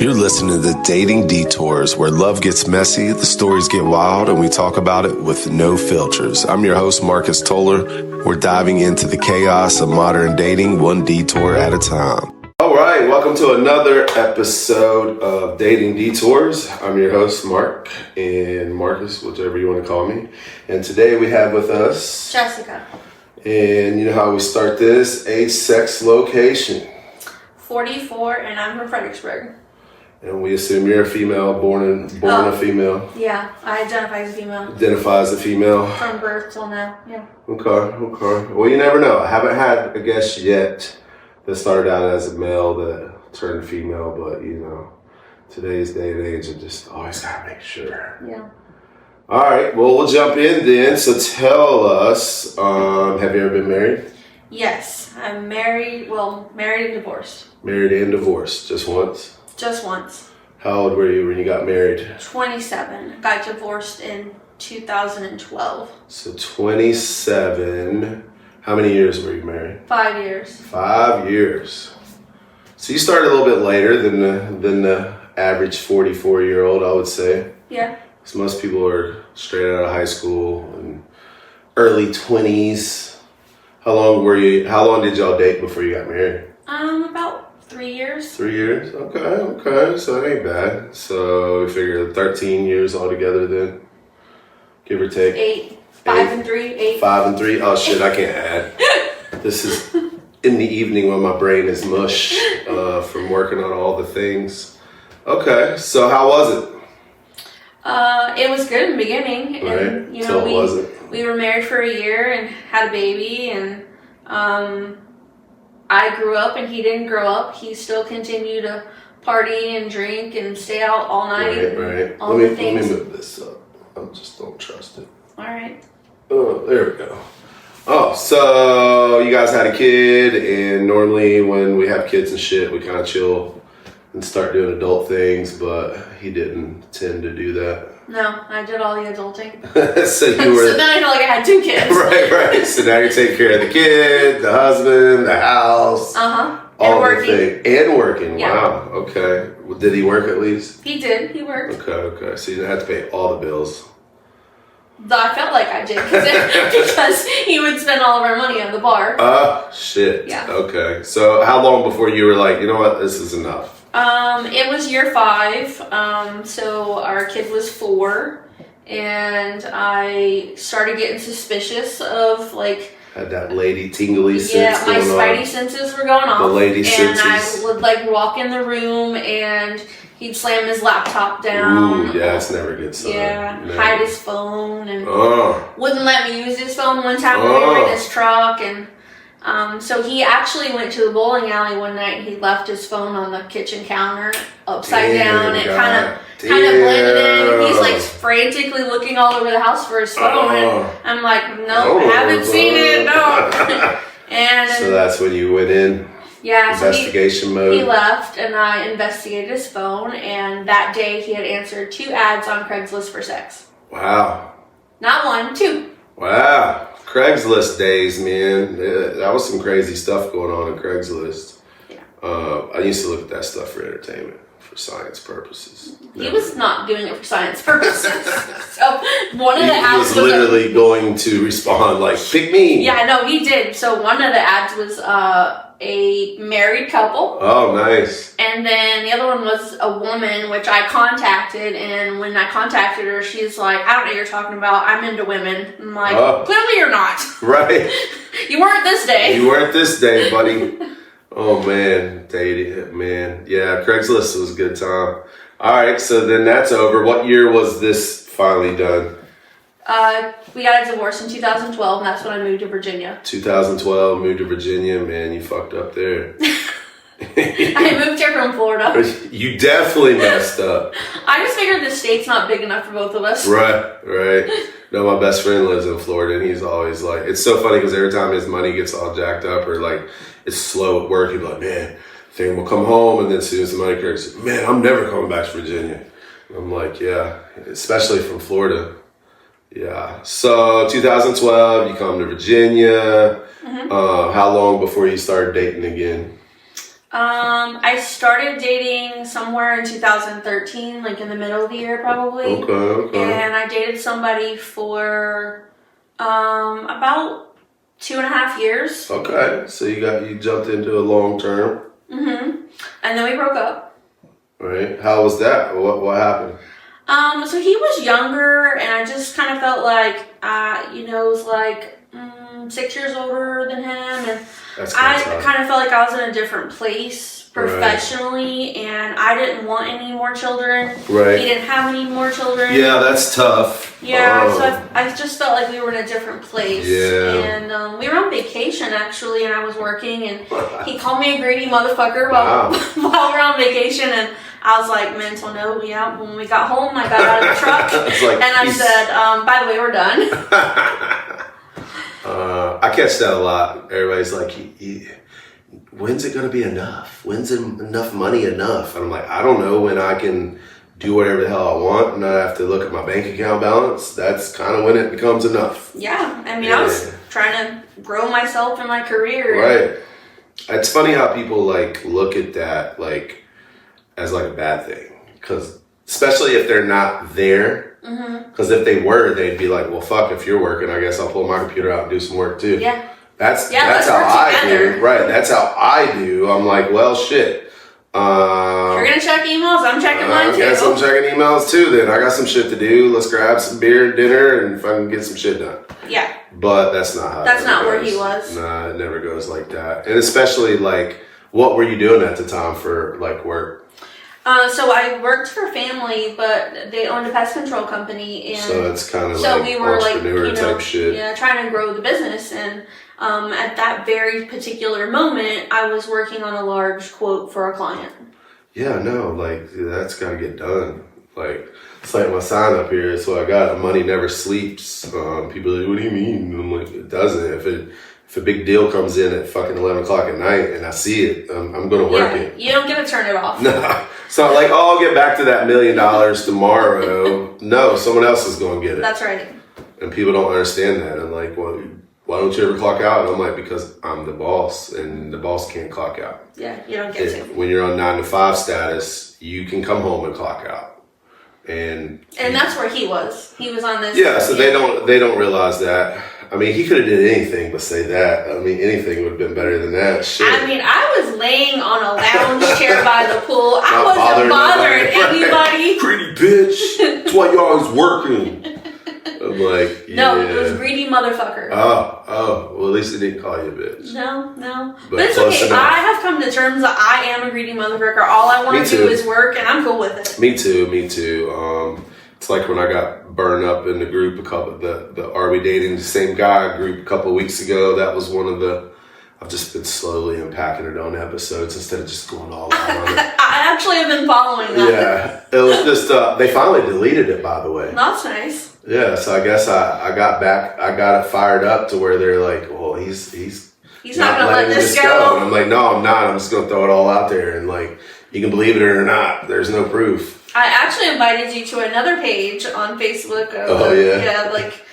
You're listening to Dating Detours, where love gets messy, the stories get wild, and we talk about it with no filters. I'm your host, Marcus Toller. We're diving into the chaos of modern dating, one detour at a time. All right, welcome to another episode of Dating Detours. I'm your host, Mark, and Marcus, whichever you want to call me. And today we have with us... Jessica. And you know how we start this? Age, sex, location. 44, and I'm from Fredericksburg. And we assume you're a female, born a female. Yeah, I identify as a female. Identify as a female. From birth till now, yeah. Okay. Well, you never know. I haven't had a guest yet that started out as a male that turned female, but you know, today's day and age, I just always gotta make sure. Yeah. All right, well, we'll jump in then. So tell us, have you ever been married? Yes, I'm married and divorced. Married and divorced, just once? Just once. How old were you when you got married? 27. Got divorced in 2012. So 27. How many years were you married? 5 years. 5 years. So you started a little bit later than the average 44-year-old, I would say. Yeah. Because most people are straight out of high school and early 20s. How long did y'all date before you got married? About 3 years. 3 years? Okay. So it ain't bad. So we figure 13 years altogether then, give or take. 8. 5 and 3. 8. 5 and 3. Oh shit, I can't add. This is in the evening when my brain is mush from working on all the things. Okay, so how was it? It was good in the beginning. Right. And, you know, So it wasn't. We were married for a year and had a baby, and I grew up and he didn't grow up. He still continued to party and drink and stay out all night. Right. All Let the me things. move this up. I just don't trust it. All right. Oh, there we go. Oh, so you guys had a kid, and normally when we have kids and shit, we kind of chill and start doing adult things, but he didn't tend to do that. No, I did all the adulting. So you were... So then I felt like I had 2 kids. Right. So now you're taking care of the kid, the husband, the house. Uh-huh. All And the things. And working. Yeah. Wow. Okay. Well, did he work at least? He did. He worked. Okay. So you didn't have to pay all the bills. Though I felt like I did because he would spend all of our money on the bar. Oh, shit. Yeah. Okay. So how long before you were like, you know what, this is enough? It was year 5. So our kid was 4, and I started getting suspicious of like. Had that lady tingly sense. Yeah, my going spidey on. senses were going off. The lady and senses. I would like walk in the room and he'd slam his laptop down. Ooh, yeah, it's never a good sign. Yeah, Never. hide his phone and Oh. wouldn't let me use his phone one time when we were in his truck. And so he actually went to the bowling alley one night and he left his phone on the kitchen counter upside down. It kind of blended in. He's like frantically looking all over the house for his phone, and I'm like, no, haven't seen it, no. And so that's when you went in. Yeah, investigation mode. He left, and I investigated his phone, and that day he had answered 2 ads on Craigslist for sex. Wow. Not 1, 2. Wow. Craigslist days, man. That was some crazy stuff going on Craigslist. Yeah. I used to look at that stuff for entertainment, for science purposes. He was not doing it for science purposes. So one of the ads was literally going to respond like, pick me. Yeah, no, he did. So one of the ads was a married couple. Oh, nice. And then the other one was a woman, which I contacted. And when I contacted her, she's like, I don't know what you're talking about. I'm into women. I'm like, clearly you're not. Right. You weren't this day. You weren't this day, buddy. Oh, man. Dating, man. Yeah, Craigslist was a good time. All right, so then that's over. What year was this finally done? We got a divorce in 2012, and that's when I moved to Virginia. 2012, moved to Virginia. Man, you fucked up there. I moved here from Florida. You definitely messed up. I just figured the state's not big enough for both of us. Right. No, my best friend lives in Florida, and he's always like, it's so funny because every time his money gets all jacked up or like it's slow at work, he's like, man, thing will come home, and then as soon as the money cracks, man, I'm never coming back to Virginia. And I'm like, yeah, especially from Florida. Yeah. So 2012, you come to Virginia. Mm-hmm. How long before you started dating again? I started dating somewhere in 2013, like in the middle of the year probably. Okay. And I dated somebody for about 2.5 years. Okay, so you jumped into a long term. Mm-hmm. And then we broke up. Right. How was that? What happened? So he was younger, and I just kind of felt like, it was like 6 years older than him, and I kind of felt like I was in a different place professionally, and I didn't want any more children. Right. He didn't have any more children. Yeah, that's tough. Yeah, so I just felt like we were in a different place. Yeah. And we were on vacation, actually, and I was working, and he called me a greedy motherfucker while we're on vacation, and I was like, mental note, yeah. When we got home, I got out of the truck, and I said, by the way, we're done. I catch that a lot. Everybody's like, when's it going to be enough? When's enough money enough? And I'm like, I don't know when I can do whatever the hell I want and not have to look at my bank account balance. That's kind of when it becomes enough. Yeah. I mean, I was trying to grow myself in my career. Right. It's funny how people like look at that like as like a bad thing. Because especially if they're not there. Because if they were, they'd be like, well, fuck, if you're working, I guess I'll pull my computer out and do some work too. Yeah. That's how I do. Right. That's how I do. I'm like, well, shit. You're going to check emails? I'm checking mine too. I guess I'm checking emails too then. I got some shit to do. Let's grab some beer, dinner, and fucking get some shit done. Yeah. But that's not how That's not where he was. Nah, it never goes like that. And especially like, what were you doing at the time for like work? So I worked for family, but they owned a pest control company, and so it's kind of so like we were entrepreneur type shit. Yeah, trying to grow the business, and at that very particular moment, I was working on a large quote for a client. Yeah, no, like that's got to get done. Like it's like my sign up here. So I got money never sleeps. People are like, what do you mean? And I'm like, it doesn't. If a big deal comes in at fucking 11 o'clock at night and I see it, I'm going to work it. You don't get to turn it off. No. It's not like, I'll get back to that $1 million tomorrow. No, someone else is going to get it. That's right. And people don't understand that. I'm like, well, why don't you ever clock out? And I'm like, because I'm the boss and the boss can't clock out. Yeah, you don't get to. When you're on 9 to 5 status, you can come home and clock out. And that's where he was. He was on this. Yeah, so they don't realize that. I mean, he could have did anything but say that. I mean, anything would have been better than that. Shit. I mean, I was laying on a lounge chair by the pool. I wasn't bothering anybody. Greedy bitch. That's why you're always working. I'm like, no, it was greedy motherfucker. Oh, well, at least they didn't call you a bitch. No. But it's okay. Enough. I have come to terms that I am a greedy motherfucker. All I want to do is work, and I'm cool with it. Me too. It's like when I got burned up in the group, the Are We Dating the Same Guy group a couple of weeks ago. That was one of the, I've just been slowly unpacking it on episodes instead of just going all out on it. I actually have been following that. Yeah, it was just, they finally deleted it, by the way. That's nice. Yeah, so I guess I got it fired up to where they're like, well, he's not going to let this go. And I'm like, no, I'm not. I'm just going to throw it all out there. And like, you can believe it or not. There's no proof. I actually invited you to another page on Facebook. Yeah, like.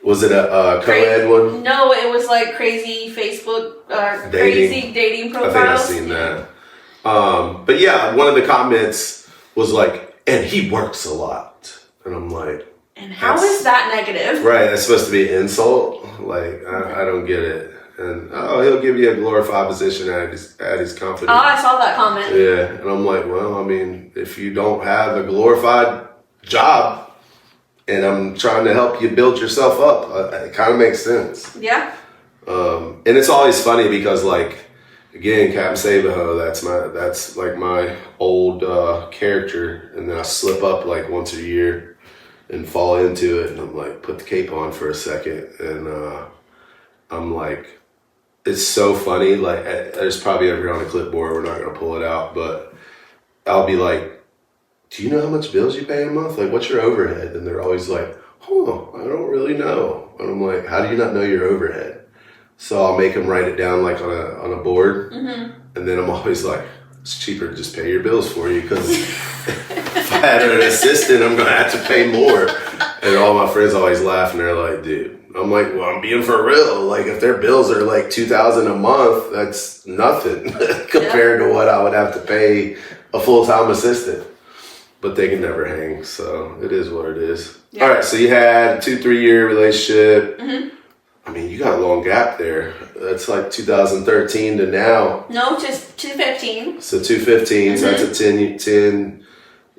Was it a co-ed one? No, it was like crazy Facebook, crazy dating profiles. I think I've seen that. But yeah, one of the comments was like, and he works a lot. And I'm like. And how is that negative? Right, that's supposed to be an insult. Like, I don't get it. And he'll give you a glorified position at his company. Oh, I saw that comment. Yeah, and I'm like, well, I mean, if you don't have a glorified job, and I'm trying to help you build yourself up, it kind of makes sense. Yeah. And it's always funny because, like, again, Captain Sabaho, that's like my old character, and then I slip up like once a year and fall into it, and I'm like, put the cape on for a second, and I'm like. It's so funny. Like, there's probably over here on the clipboard. We're not gonna pull it out, but I'll be like, "Do you know how much bills you pay a month? Like, what's your overhead?" And they're always like, I don't really know." And I'm like, "How do you not know your overhead?" So I'll make them write it down like on a board, and then I'm always like, "It's cheaper to just pay your bills for you because if I had an assistant, I'm gonna have to pay more." And all my friends always laugh, and they're like, "Dude, I'm like, well, I'm being for real. Like, if their bills are like $2,000 a month, that's nothing compared to what I would have to pay a full-time assistant. But they can never hang, so it is what it is. Yeah. All right, so you had a 2-3 year relationship. Mm-hmm. I mean, you got a long gap there. That's like 2013 to now. No, just 2015. So 2015, mm-hmm. So that's a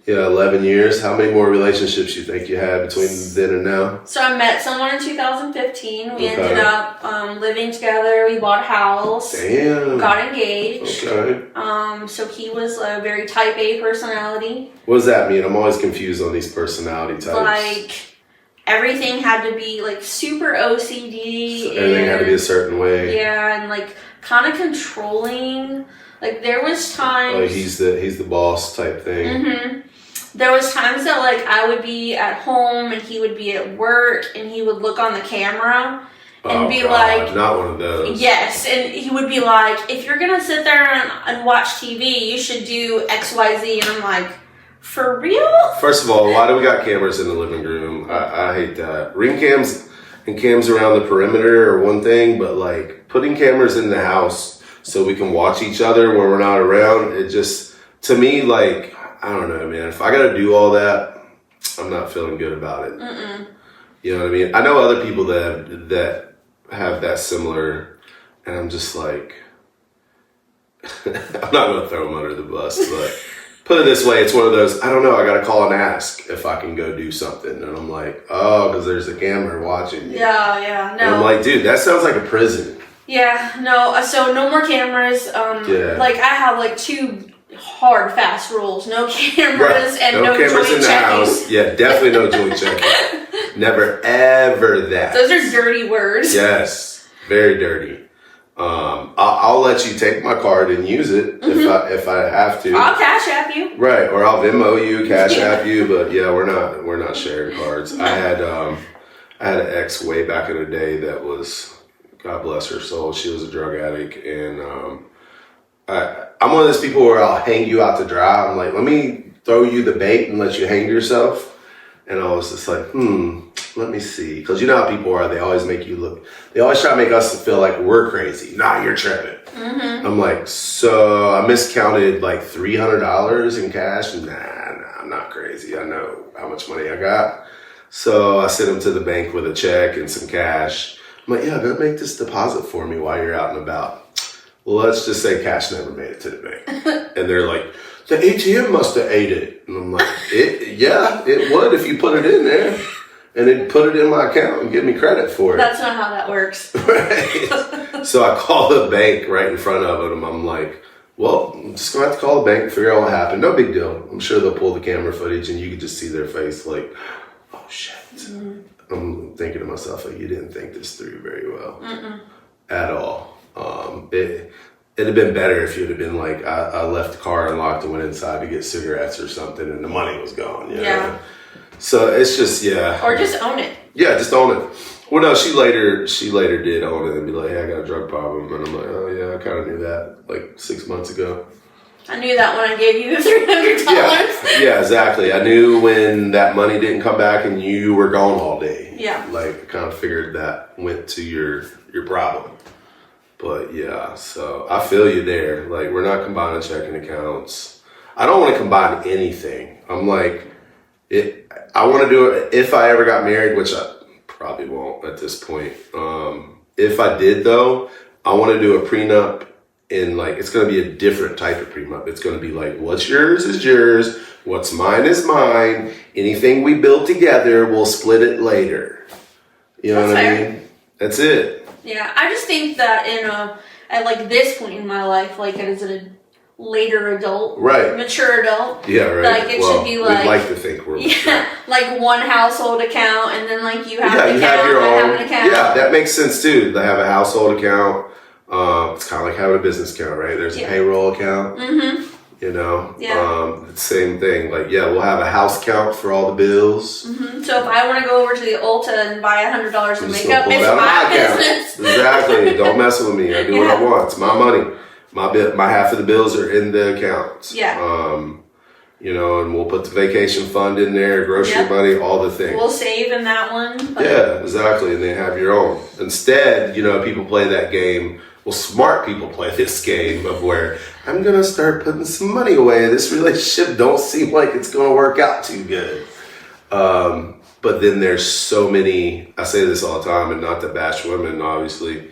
11 years. How many more relationships you think you had between then and now? So I met someone in 2015. We ended up living together. We bought a house. Damn. Got engaged. Okay. So he was a very type A personality. What does that mean? I'm always confused on these personality types. Like, everything had to be like super OCD. So everything had to be a certain way. Yeah, and like kind of controlling. Like there was times. Like he's the boss type thing. Mm-hmm. There was times that like I would be at home and he would be at work and he would look on the camera and be like, not one of those. Yes, and he would be like, if you're gonna sit there and watch TV, you should do XYZ. And I'm like, for real? First of all, why do we got cameras in the living room? I hate that. Ring cams and cams around the perimeter are one thing, but like putting cameras in the house so we can watch each other when we're not around, it just, to me, like, I don't know, man. If I got to do all that, I'm not feeling good about it. Mm-mm. You know what I mean? I know other people that have that similar, and I'm just like, I'm not going to throw them under the bus, but put it this way, it's one of those, I don't know, I got to call and ask if I can go do something. And I'm like, oh, because there's a camera watching you. Yeah, no. And I'm like, dude, that sounds like a prison. Yeah, no, so no more cameras. Like, I have like 2 hard, fast rules. No cameras and no cameras joint in the checking. house. Yeah, definitely no joint checking. Never, ever that. Those are dirty words. Yes, very dirty. I'll let you take my card and use it if I have to. I'll Cash App you. Right, or I'll Venmo you, Cash App you. But yeah, we're not sharing cards. No. I had an ex way back in the day that was, God bless her soul, she was a drug addict, and I'm one of those people where I'll hang you out to dry. I'm like, let me throw you the bait and let you hang yourself. And I was just like, let me see. Because you know how people are. They always make you look. They always try to make us feel like we're crazy. Nah, you're tripping. Mm-hmm. I'm like, so I miscounted like $300 in cash. Nah, I'm not crazy. I know how much money I got. So I sent him to the bank with a check and some cash. I'm like, yeah, go make this deposit for me while you're out and about. Well, let's just say cash never made it to the bank. And they're like, the ATM must have ate it. And I'm like, yeah, it would if you put it in there. And then put it in my account and give me credit for it. That's not how that works. Right. So I call the bank right in front of them. I'm like, well, I'm just going to have to call the bank and figure out what happened. No big deal. I'm sure they'll pull the camera footage and you can just see their face like, oh, shit. Mm-hmm. I'm thinking to myself, like, you didn't think this through very well. Mm-mm. At all. It'd have been better if you'd have been like, I left the car unlocked and went inside to get cigarettes or something and the money was gone. You know? Yeah. So it's just, yeah. Or just own it. Yeah, just own it. Well, no, she later did own it and be like, hey, I got a drug problem. And I'm like, oh, yeah, I kind of knew that like 6 months ago. I knew that when I gave you $300. Yeah, exactly. I knew when that money didn't come back and you were gone all day. Yeah. Like, I kind of figured that went to your problem. But yeah, so I feel you there. Like, we're not combining checking accounts. I don't want to combine anything. I'm like, I want to do it if I ever got married, which I probably won't at this point. If I did though, I want to do a prenup in like, it's going to be a different type of prenup. It's going to be like, what's yours is yours. What's mine is mine. Anything we build together, we'll split it later. You know what I mean? That's it. Yeah, I just think that at like this point in my life, like as a later adult, right, mature adult, yeah, right. Like it should be like, we'd like to think we're mature. Like one household account, and then like you have an account, have your own. I have an account. Yeah, that makes sense too. They have a household account. It's kind of like having a business account, right? There's a payroll account. Mm-hmm. You know, same thing. Like, yeah, we'll have a house count for all the bills. Mm-hmm. So if I want to go over to the Ulta and buy $100 of makeup, it's my business. Exactly. Don't mess with me. I do what I want. It's my money. My half of the bills are in the accounts. Yeah. and we'll put the vacation fund in there, grocery money, all the things. We'll save in that one. But... Yeah, exactly. And then have your own. Instead, people play that game. Well, smart people play this game of where I'm going to start putting some money away. This relationship don't seem like it's going to work out too good. But then there's so many, I say this all the time, and not to bash women, obviously.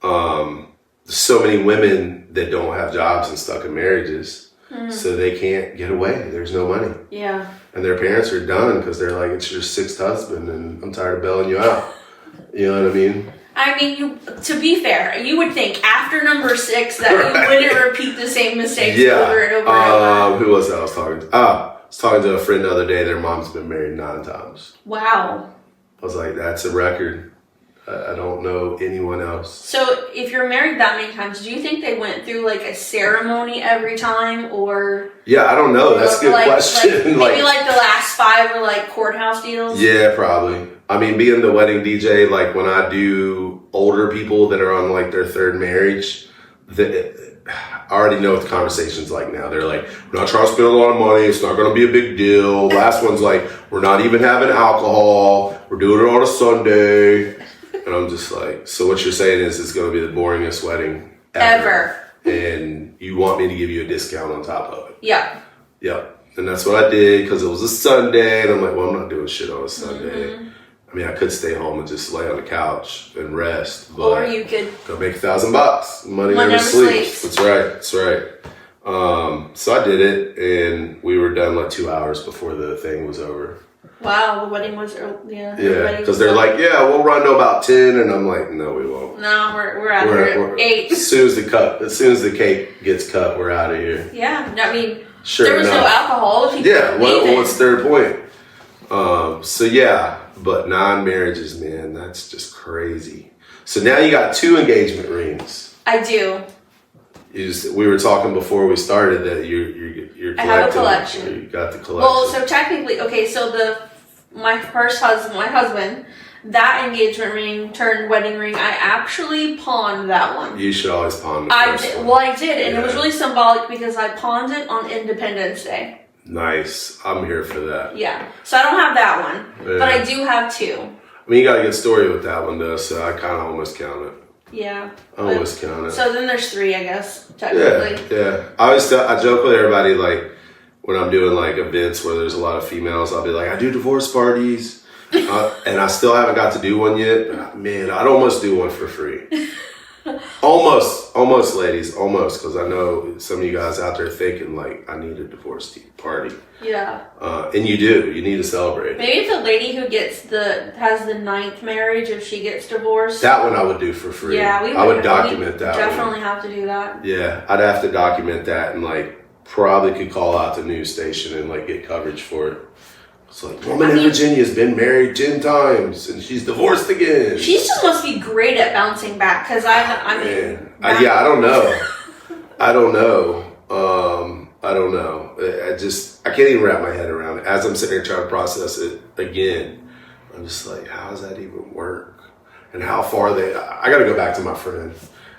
So many women that don't have jobs and stuck in marriages, so they can't get away. There's no money. Yeah. And their parents are done because they're like, it's your sixth husband and I'm tired of bailing you out. You know what I mean? I mean, to be fair, you would think after number 6 that you wouldn't repeat the same mistakes over and over and over. Who was that I was talking to? I was talking to a friend the other day. Their mom's been married 9 times. Wow. I was like, that's a record. I don't know anyone else. So if you're married that many times, do you think they went through like a ceremony every time, or? Yeah, I don't know. That's a good question. Maybe like the last 5 were like courthouse deals? Yeah, probably. I mean, being the wedding DJ, like when I do older people that are on like their 3rd marriage, I already know what the conversation's like now. They're like, we're not trying to spend a lot of money. It's not going to be a big deal. Last one's like, we're not even having alcohol. We're doing it on a Sunday. And I'm just like, so what you're saying is it's going to be the boringest wedding ever. And you want me to give you a discount on top of it. Yeah. Yeah. And that's what I did because it was a Sunday. And I'm like, well, I'm not doing shit on a Sunday. I mean, I could stay home and just lay on the couch and rest. But or you could go make $1,000. Money never sleeps. That's right. That's right. So I did it, and we were done like 2 hours before the thing was over. Wow, the wedding was early. Yeah, because they're like, yeah, we'll run to about 10, and I'm like, no, we won't. No, we're out of here at 8. As soon as the cake gets cut, we're out of here. Yeah, I mean, sure there was no alcohol. Yeah, what's their point? So yeah, but 9 marriages, man, that's just crazy. So now you got 2 engagement rings. I do. We were talking before we started that you're collecting. I have a collection. You got the collection. Well, so technically, okay, so my husband, that engagement ring turned wedding ring, I actually pawned that one. You should always pawn the first one. Well, I did, and it was really symbolic because I pawned it on Independence Day. Nice. I'm here for that. Yeah. So I don't have that one, but I do have 2. I mean, you got a good story with that one, though, so I kind of almost count it. Yeah. I almost count it. So then there's 3, I guess, technically. Yeah. I joke with everybody, like, when I'm doing, like, events where there's a lot of females, I'll be like, I do divorce parties, and I still haven't got to do one yet. But, man, I'd almost do one for free. Almost, ladies, almost, because I know some of you guys out there thinking, like, I need a divorce party. Yeah. And you do. You need to celebrate. Maybe the lady who has the 9th marriage, if she gets divorced. That one I would do for free. Yeah, I would document that. Definitely have to do that. Yeah, I'd have to document that and like probably could call out the news station and like get coverage for it. It's like, woman in Virginia's been married 10 times and she's divorced again. She just must be great at bouncing back because I don't know. I don't know. I can't even wrap my head around it. As I'm sitting here trying to process it again, I'm just like, how does that even work? And how far I got to go back to my friend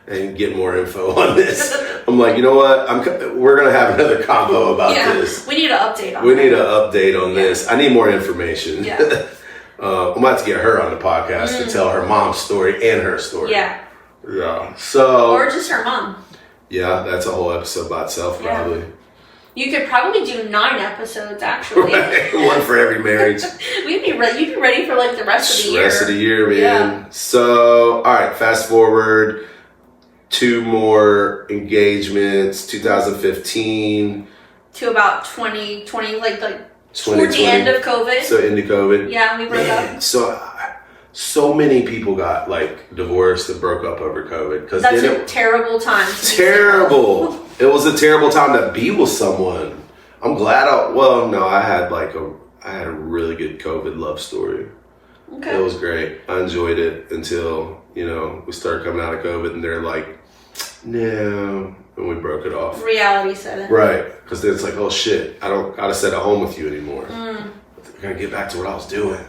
and get more info on this. I'm like, you know what? We're going to have another convo about this. We need an update on need an update on this. I need more information. Yeah. I'm about to get her on the podcast to tell her mom's story and her story. Yeah. Yeah. So. Or just her mom. Yeah, that's a whole episode by itself, probably. You could probably do 9 episodes, actually. Right. One for every marriage. You'd be ready for like the rest of the year. Rest of the year, man. Yeah. So, all right, fast forward. 2 more engagements, 2015. To about 2020, like toward the end of COVID. So into COVID. Yeah, we broke up. So many people got like divorced and broke up over COVID. That's a terrible time. Terrible. It was a terrible time to be with someone. I'm glad I had a really good COVID love story. Okay. It was great. I enjoyed it until, we started coming out of COVID and they're like, no, and we broke it off. Reality set in. Right. Because then it's like, oh shit, I don't gotta sit at home with you anymore. I gotta get back to what I was doing.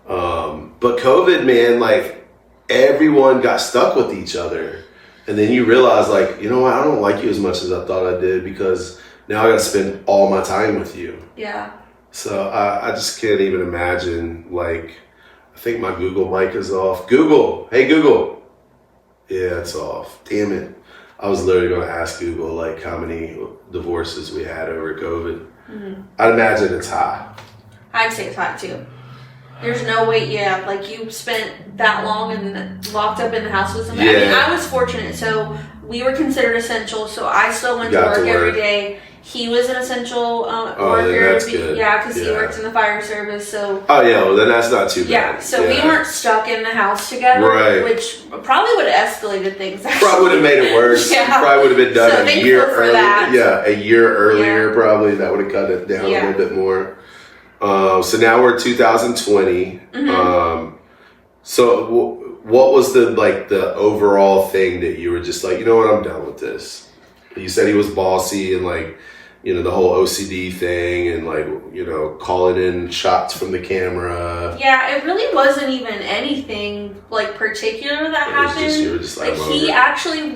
But COVID, man, like everyone got stuck with each other. And then you realize like, you know what, I don't like you as much as I thought I did because now I got to spend all my time with you. Yeah. So I just can't even imagine, like, I think my Google mic is off. Google, hey Google. Yeah, it's off. Damn it. I was literally going to ask Google, like, how many divorces we had over COVID. Mm-hmm. I'd imagine it's high. I'd say it's high too. There's no way, like you spent that long and locked up in the house with somebody. I mean, I was fortunate, so we were considered essential, so I still went to work every day. He was an essential worker. That's good. Yeah, because he works in the fire service, so... Oh, yeah, well, then that's not too bad. Yeah, so we weren't stuck in the house together, which probably would have escalated things, actually. Probably would have made it worse. Probably would have been done a year earlier. Yeah, a year earlier, probably. That would have cut it down a little bit more. So now we're 2020. Mm-hmm. So what was the overall thing that you were just like, you know what, I'm done with this? You said he was bossy and like, you know, the whole OCD thing and like, you know, calling in shots from the camera. Yeah, it really wasn't even anything like particular that happened. You were just like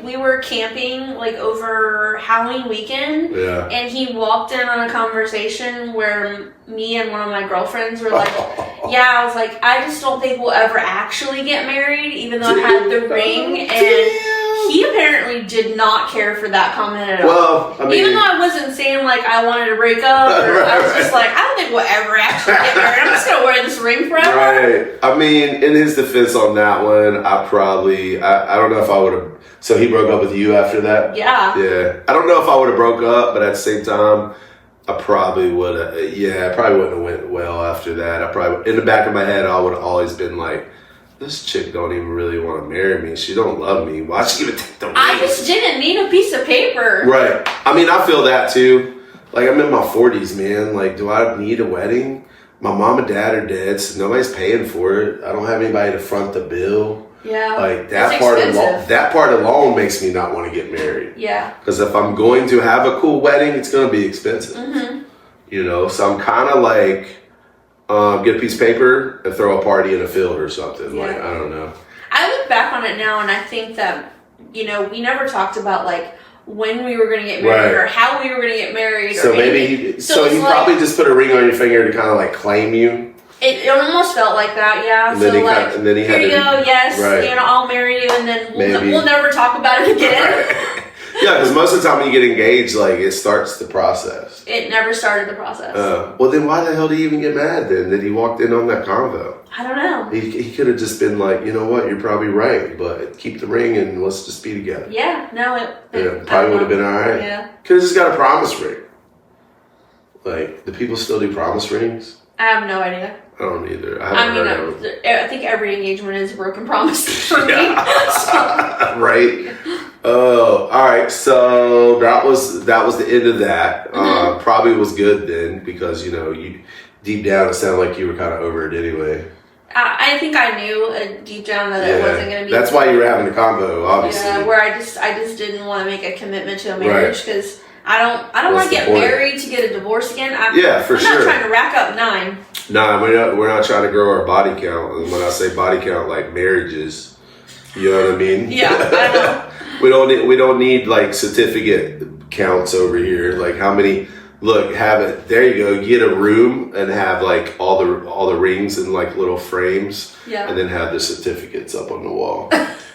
we were camping like over Halloween weekend. Yeah. And he walked in on a conversation where me and one of my girlfriends were like, I was like, I just don't think we'll ever actually get married, even though I had the ring. And he apparently did not care for that comment at all. Well, I mean, even though I wasn't saying like I wanted to break up, or I was just like, I don't think we'll ever actually get married. I'm just gonna wear this ring forever. Right. I mean, in his defense on that one, I don't know if I would have. So he broke up with you after that? Yeah. Yeah. I don't know if I would have broke up, but at the same time, I probably would have. Yeah, I probably wouldn't have went well after that. I probably, in the back of my head, I would have always been like, this chick don't even really want to marry me. She don't love me. Why she even take the ring? I just didn't need a piece of paper. Right. I mean, I feel that too. Like, I'm in my 40s, man. Like, do I need a wedding? My mom and dad are dead, so nobody's paying for it. I don't have anybody to front the bill. Yeah. Like, that part alone makes me not want to get married. Yeah. Because if I'm going to have a cool wedding, it's going to be expensive. Mm-hmm. You know? So I'm kind of like... get a piece of paper and throw a party in a field or something. Yeah. Like, I don't know. I look back on it now and I think that, you know, we never talked about like when we were going to get married or how we were going to get married. So maybe, so he probably just put a ring on your finger to kind of like claim you. It almost felt like that, yeah. And so then like, and then he here you go, yes, you know, I'll marry you, and then we'll never talk about it again. Right. Yeah, because most of the time when you get engaged, like, it starts the process. It never started the process. Well, then why the hell did he even get mad then that he walked in on that convo? I don't know. He could have just been like, you know what, you're probably right, but keep the ring and let's just be together. Yeah, no, it probably would have been all right. Yeah. Could have just got a promise ring. Like, do people still do promise rings? I have no idea. I don't either. I think every engagement is a broken promise for me. Right. Oh, all right. So that was the end of that. Mm-hmm. Probably was good then because, you know, you deep down it sounded like you were kind of over it anyway. I think I knew deep down that it wasn't going to be. That's why you were having the convo, obviously. Yeah, where I just didn't want to make a commitment to a marriage because I don't want to get married to get a divorce again. I'm not trying to rack up 9. Nah, we're not trying to grow our body count. And when I say body count, like marriages, you know what I mean? Yeah, I know. we don't need like certificate counts over here. Like how many? Look, have it. There you go. Get a room and have like all the rings in like little frames. Yeah. And then have the certificates up on the wall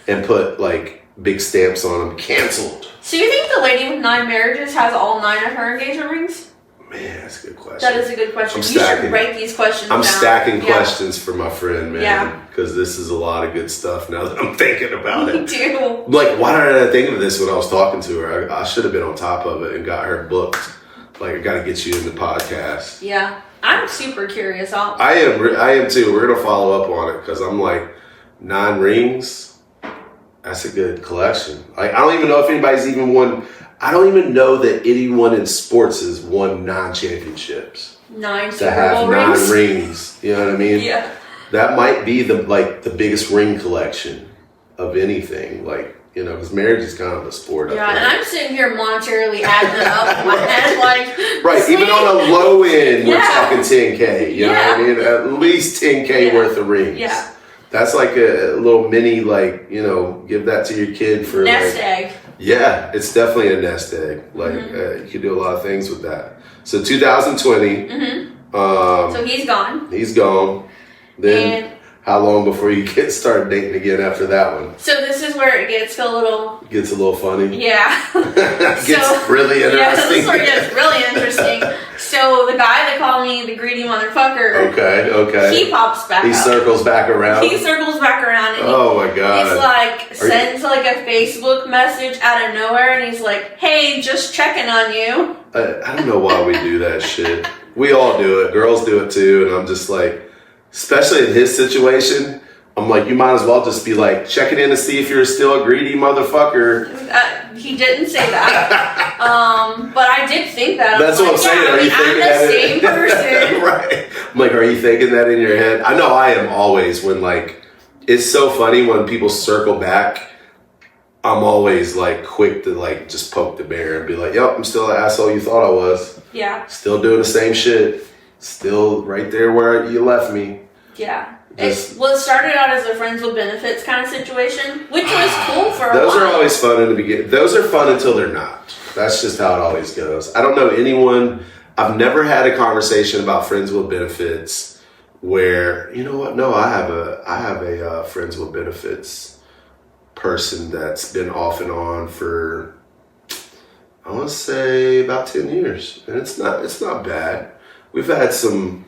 and put like big stamps on them. Canceled. So you think the lady with 9 marriages has all 9 of her engagement rings? Man, that's a good question. That is a good question. You should write these questions down. I'm stacking questions for my friend, man. Because this is a lot of good stuff now that I'm thinking about it. Me too. Like, why did I think of this when I was talking to her? I should have been on top of it and got her booked. Like, I got to get you in the podcast. Yeah. I'm super curious. I am too. We're going to follow up on it because I'm like, 9 rings? That's a good collection. Like, I don't even know if anybody's even won... I don't even know that anyone in sports has won 9 championships. 9 to have 9 rings. You know what I mean? Yeah. That might be the biggest ring collection of anything. Like, you know, because marriage is kind of a sport. Yeah, and I'm sitting here monetarily adding it up in my head, like. Right, sweet. Even on a low end, we're talking 10K. You know what I mean? At least 10K worth of rings. Yeah. That's like a little mini, like, you know, give that to your kid for nest egg. Yeah, it's definitely a nest egg. Like, you can do a lot of things with that. So 2020. So he's gone. He's gone. Then how long before you start dating again after that one? So this is where it gets a little funny. Yeah. Gets really interesting. Yeah, this is where it gets really interesting. So the guy that called me the greedy motherfucker. Okay. He pops back. He circles back around. He circles back around. And oh my god. He's like sends like a Facebook message out of nowhere, and he's like, "Hey, just checking on you." I don't know why we do that shit. We all do it. Girls do it too, and I'm just like. Especially in his situation, I'm like, you might as well just be like, checking in to see if you're still a greedy motherfucker. He didn't say that. But I did think that. That's what I'm saying. Are you thinking that? I'm the same person. Right. I'm like, are you thinking that in your head? I know I am always when like, it's so funny when people circle back. I'm always like quick to like just poke the bear and be like, yep, I'm still the asshole you thought I was. Yeah. Still doing the same shit. Still right there where you left me. Yeah. It started out as a friends with benefits kind of situation, which was cool for a while. Those are always fun in the beginning. Those are fun until they're not. That's just how it always goes. I don't know anyone, I've never had a conversation about friends with benefits where, you know what, no, I have a friends with benefits person that's been off and on for, I want to say about 10 years. And it's not bad. We've had some,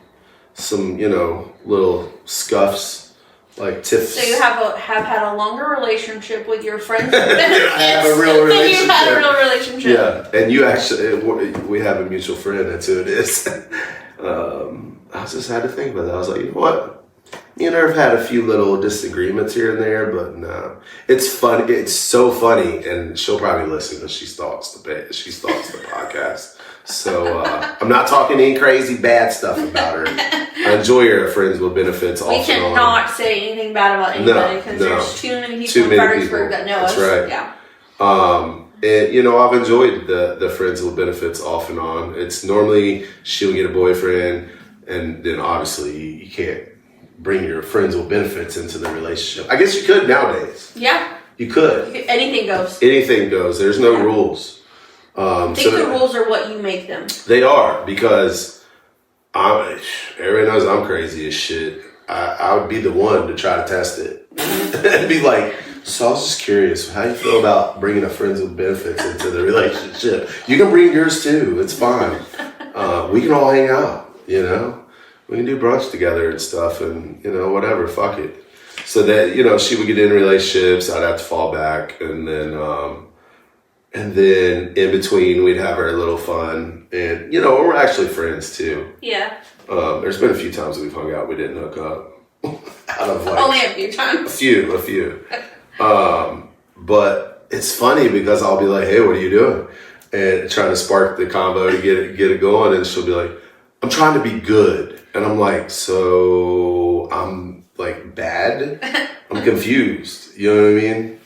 little scuffs, like tiffs. So you have had a longer relationship with your friends with benefits. I have a real relationship. Then you've had a real relationship. Yeah, and you actually, we have a mutual friend. That's who it is. I just had to think about that. I was like, you know what? Me and her have had a few little disagreements here and there, but no, it's fun. It's so funny, and she'll probably listen because she stalks the podcast. So I'm not talking any crazy bad stuff about her. I enjoy her friends with benefits. We cannot say anything bad about anybody because there's too many people in Fredericksburg that know us. That's right. Yeah. And I've enjoyed the friends with benefits off and on. It's normally she'll get a boyfriend, and then obviously you can't bring your friends with benefits into the relationship. I guess you could nowadays. Yeah. You could. Anything goes. Anything goes. There's no rules. I think the rules are what you make them. They are, because everybody knows I'm crazy as shit. I would be the one to try to test it. And be like, so I was just curious, how you feel about bringing a friends with benefits into the relationship? You can bring yours too. It's fine. We can all hang out, We can do brunch together and stuff and, whatever, fuck it. So that, she would get in relationships, I'd have to fall back, and then in between, we'd have our little fun. And, we're actually friends, too. Yeah. There's been a few times that we've hung out, we didn't hook up. Out of only a few times. A few. But it's funny because I'll be like, hey, what are you doing? And trying to spark the combo to get it going. And she'll be like, I'm trying to be good. And I'm like, so I'm like bad? I'm confused. You know what I mean?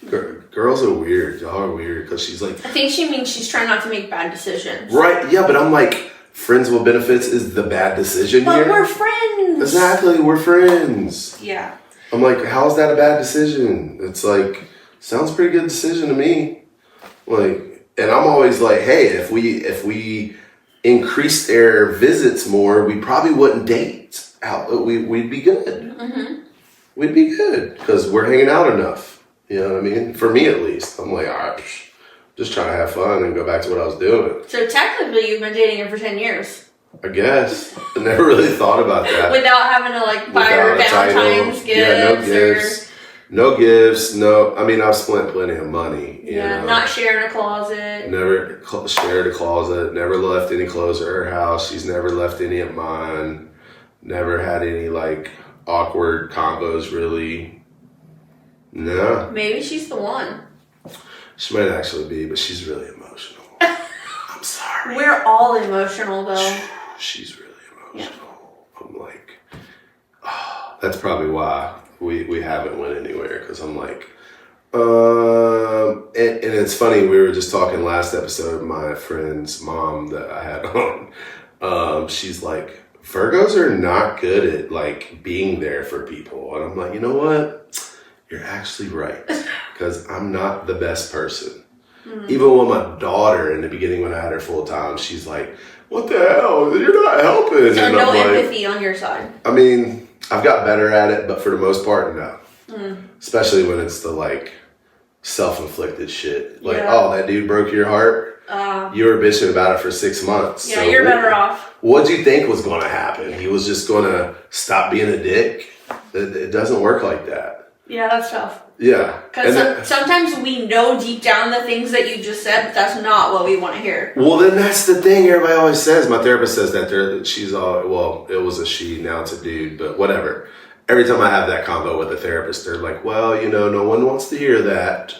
Girls are weird. Y'all are weird because she's like... I think she means she's trying not to make bad decisions. Right, yeah, but I'm like, friends with benefits is the bad decision here. But we're friends. Exactly, we're friends. Yeah. I'm like, how's that a bad decision? It's like, sounds pretty good decision to me. Like, and I'm always like, hey, if we increased their visits more, we probably wouldn't date. We'd be good. Mm-hmm. We'd be good because we're hanging out enough. You know what I mean? For me, at least. I'm like, all right, just trying to have fun and go back to what I was doing. So technically, you've been dating her for 10 years. I guess. I never really thought about that. Without having to, buy her Valentine's gifts. Yeah, no gifts. No gifts. No. I mean, I've spent plenty of money. Yeah, not sharing a closet. Never shared a closet. Never left any clothes at her house. She's never left any at mine. Never had any, awkward combos, really. No. Maybe she's the one. She might actually be, but she's really emotional. I'm sorry. We're all emotional, though. She's really emotional. Yeah. I'm like, that's probably why we haven't went anywhere, because I'm like, and it's funny, we were just talking last episode, my friend's mom that I had on, she's like, Virgos are not good at being there for people. And I'm like, you know what? You're actually right, because I'm not the best person. Even with my daughter in the beginning when I had her full time, she's like, what the hell? You're not helping. So and no empathy on your side. I mean, I've got better at it, but for the most part, no. Especially when it's the like self-inflicted shit. Like, oh, that dude broke your heart. You were bitching about it for 6 months. Yeah, so you're better off. What do you think was going to happen? He was just going to stop being a dick? It doesn't work like that. Yeah, that's tough. Yeah. Because sometimes we know deep down the things that you just said, but that's not what we want to hear. Well, then that's the thing everybody always says. My therapist says that she's all, well, it was a she, now it's a dude, but whatever. Every time I have that convo with a therapist, they're like, well, no one wants to hear that.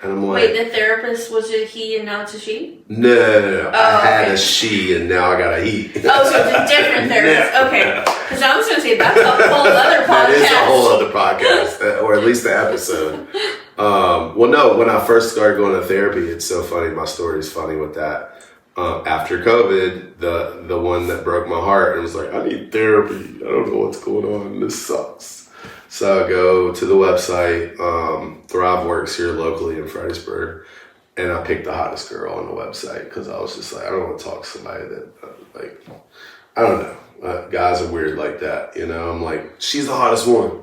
And I'm like, wait, the therapist, was it he and now it's a she? No. I had a she and now I got a he. Oh, so it's a different therapist. Okay. Because I was going to say, that's a whole other podcast. That is a whole other podcast, or at least the episode. Well, no, when I first started going to therapy, it's so funny. My story is funny with that. After COVID, the one that broke my heart and was like, I need therapy. I don't know what's going on. This sucks. So I go to the website, ThriveWorks here locally in Fredericksburg, and I picked the hottest girl on the website because I was just like, I don't want to talk to somebody that, like, I don't know. Guys are weird like that, I'm like, she's the hottest one.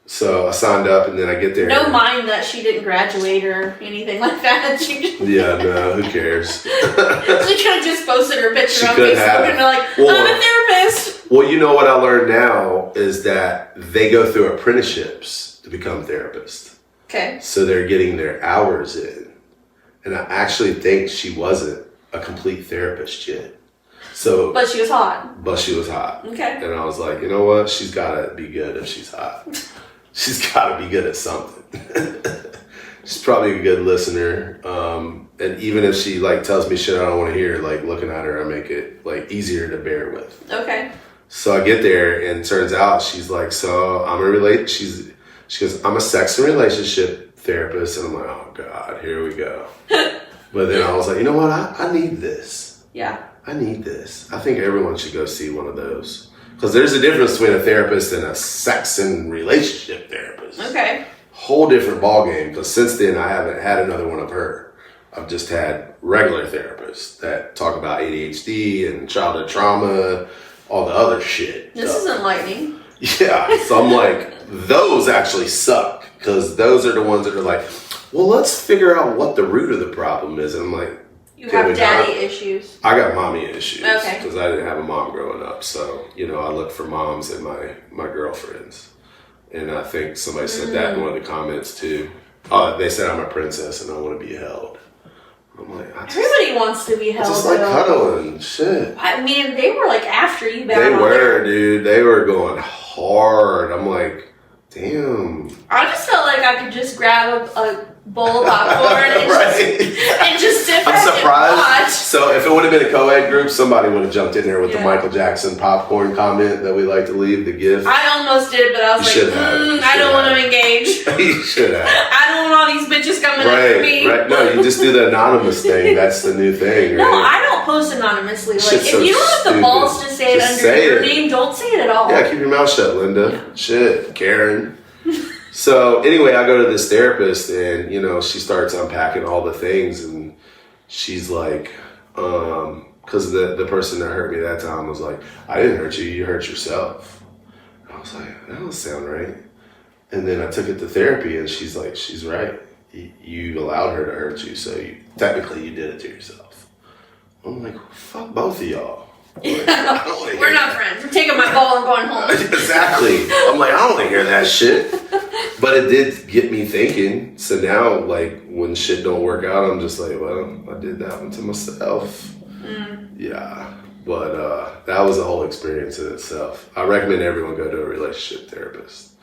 So I signed up, and then I get there. No mind that she didn't graduate or anything like that. Yeah, no, who cares? She could have just posted her picture on Facebook and be like, I'm a therapist. Well, you know what I learned now is that they go through apprenticeships to become therapists. Okay. So they're getting their hours in. And I actually think she wasn't a complete therapist yet. But she was hot. Okay. And I was like, you know what? She's got to be good if she's hot. She's got to be good at something. She's probably a good listener. And even if she like tells me shit I don't want to hear, like looking at her, I make it like easier to bear with. Okay. So I get there, and it turns out she's like, so she goes, I'm a sex and relationship therapist. And I'm like, oh God, here we go. But then I was like, you know what? I need this. Yeah. I need this. I think everyone should go see one of those. Because there's a difference between a therapist and a sex and relationship therapist. Okay. Whole different ballgame. Because since then, I haven't had another one of her. I've just had regular therapists that talk about ADHD and childhood trauma, all the other shit. This is enlightening. Yeah. So I'm like, those actually suck. Because those are the ones that are like, well, let's figure out what the root of the problem is. And I'm like, you have daddy issues. I got mommy issues. Okay. Because I didn't have a mom growing up. So, I look for moms in my girlfriends. And I think somebody said that in one of the comments too. They said I'm a princess and I want to be held. I'm like, everybody wants to be held. Just like cuddling, shit. I mean, they were like after you back. They were, dude. They were going hard. I'm like, damn. I just felt like I could just grab a bowl of popcorn and, and just sit back I'm surprised. And watch. So if it would have been a co-ed group, somebody would have jumped in there with the Michael Jackson popcorn comment that we like to leave, the gift. I almost did, but I was like, I don't want to engage. You should have. I don't want all these bitches coming after me. Right. No, you just do the anonymous thing. That's the new thing, right? No, I don't post anonymously. Like, if you don't have the balls to say just it under your name, don't say it at all. Yeah, keep your mouth shut, Linda. Yeah. Shit, Karen. So anyway, I go to this therapist and, she starts unpacking all the things and she's like, because the person that hurt me that time was like, I didn't hurt you, you hurt yourself. I was like, that don't sound right. And then I took it to therapy and she's like, she's right. You allowed her to hurt you, so technically you did it to yourself. I'm like, fuck both of y'all. Like, we're not friends. We're taking my ball and going home. Exactly. I'm like, I don't want to hear that shit. But it did get me thinking. So now, like, when shit don't work out, I'm just like, well, I did that one to myself. Yeah. But that was a whole experience in itself. I recommend everyone go to a relationship therapist.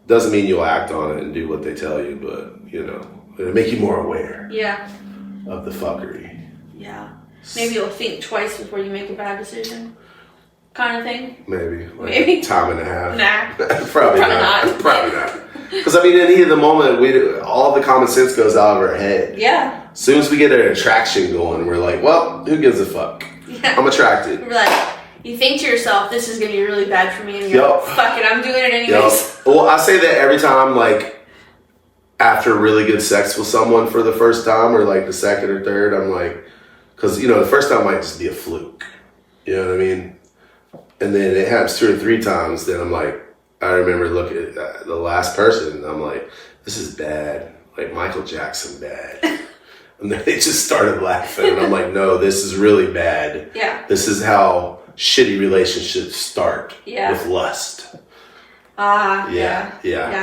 Doesn't mean you'll act on it and do what they tell you, but, it'll make you more aware. Yeah. Of the fuckery. Yeah. Maybe you'll think twice before you make a bad decision. Kind of thing. Maybe. Time and a half. Nah. Probably not. Probably not. Because, in the heat of the moment, all the common sense goes out of our head. Yeah. As soon as we get an attraction going, we're like, well, who gives a fuck? Yeah. I'm attracted. We're like, you think to yourself, this is going to be really bad for me. And you're like, fuck it, I'm doing it anyways. Well, I say that every time, like, after really good sex with someone for the first time, or like the second or third, I'm like, because the first time might just be a fluke. You know what I mean? And then it happens 2 or 3 times. Then I'm like, I remember looking at the last person. And I'm like, this is bad. Like Michael Jackson bad. And then they just started laughing. And I'm like, no, this is really bad. Yeah. This is how shitty relationships start. With lust. Yeah.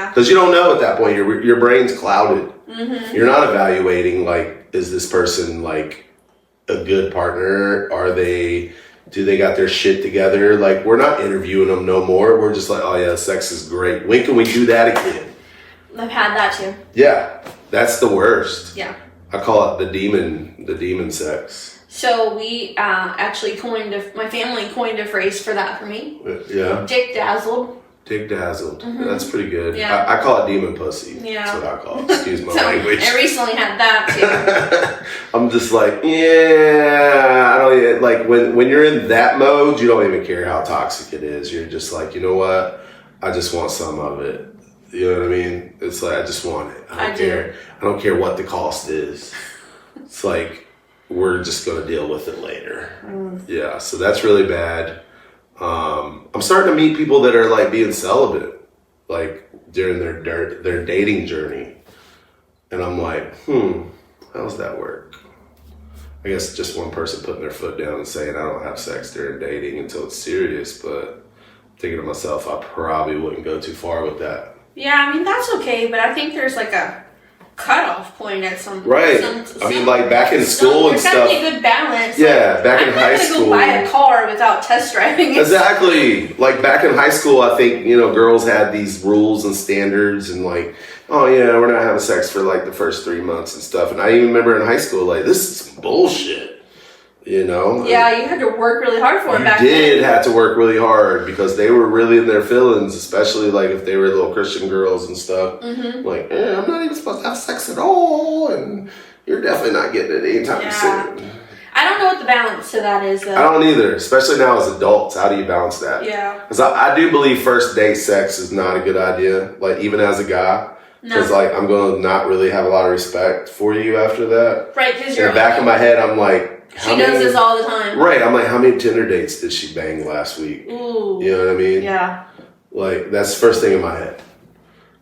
Because you don't know at that point. Your brain's clouded. Mm-hmm. You're not evaluating, like, is this person, like, a good partner? Do they got their shit together? Like, we're not interviewing them no more. We're just like, oh yeah, sex is great. When can we do that again? I've had that too. Yeah, that's the worst. Yeah. I call it the demon sex. So we actually my family coined a phrase for that for me. Yeah. Dick dazzled. Dick dazzled. Mm-hmm. That's pretty good. Yeah. I call it demon pussy. Yeah. That's what I call it. Excuse my So language. I recently had that too. I'm just like, I don't even, like, when you're in that mode, you don't even care how toxic it is. You're just like, you know what? I just want some of it. You know what I mean? It's like, I just want it. I don't care. I don't care what the cost is. It's like, we're just going to deal with it later. Yeah. So that's really bad. I'm starting to meet people that are like being celibate, like during their dating journey. And I'm like, how does that work? I guess just one person putting their foot down and saying, I don't have sex during dating until it's serious. But thinking to myself, I probably wouldn't go too far with that. Yeah, I mean, that's okay. But I think there's like a cutoff point at some right. I mean, like back in school and stuff. There's gotta be a good balance. Yeah, like, back in high school. I'm not gonna go buy a car without test driving it. Exactly. Like back in high school, I think girls had these rules and standards, and like, oh yeah, we're not having sex for like the first 3 months and stuff. And I even remember in high school, like, this is bullshit. Yeah, you had to work really hard for it back then. You did have to work really hard because they were really in their feelings, especially like if they were little Christian girls and stuff. Mm-hmm. Like, I'm not even supposed to have sex at all, and you're definitely not getting it anytime soon. I don't know what the balance to that is, though. I don't either, especially now as adults. How do you balance that? Yeah. Because I do believe first date sex is not a good idea, like even as a guy. Because like I'm going to not really have a lot of respect for you after that. Right, because in the back of my head, I'm like, she does this all the time. Right. I'm like, how many Tinder dates did she bang last week? Ooh. You know what I mean? Yeah. Like, that's the first thing in my head.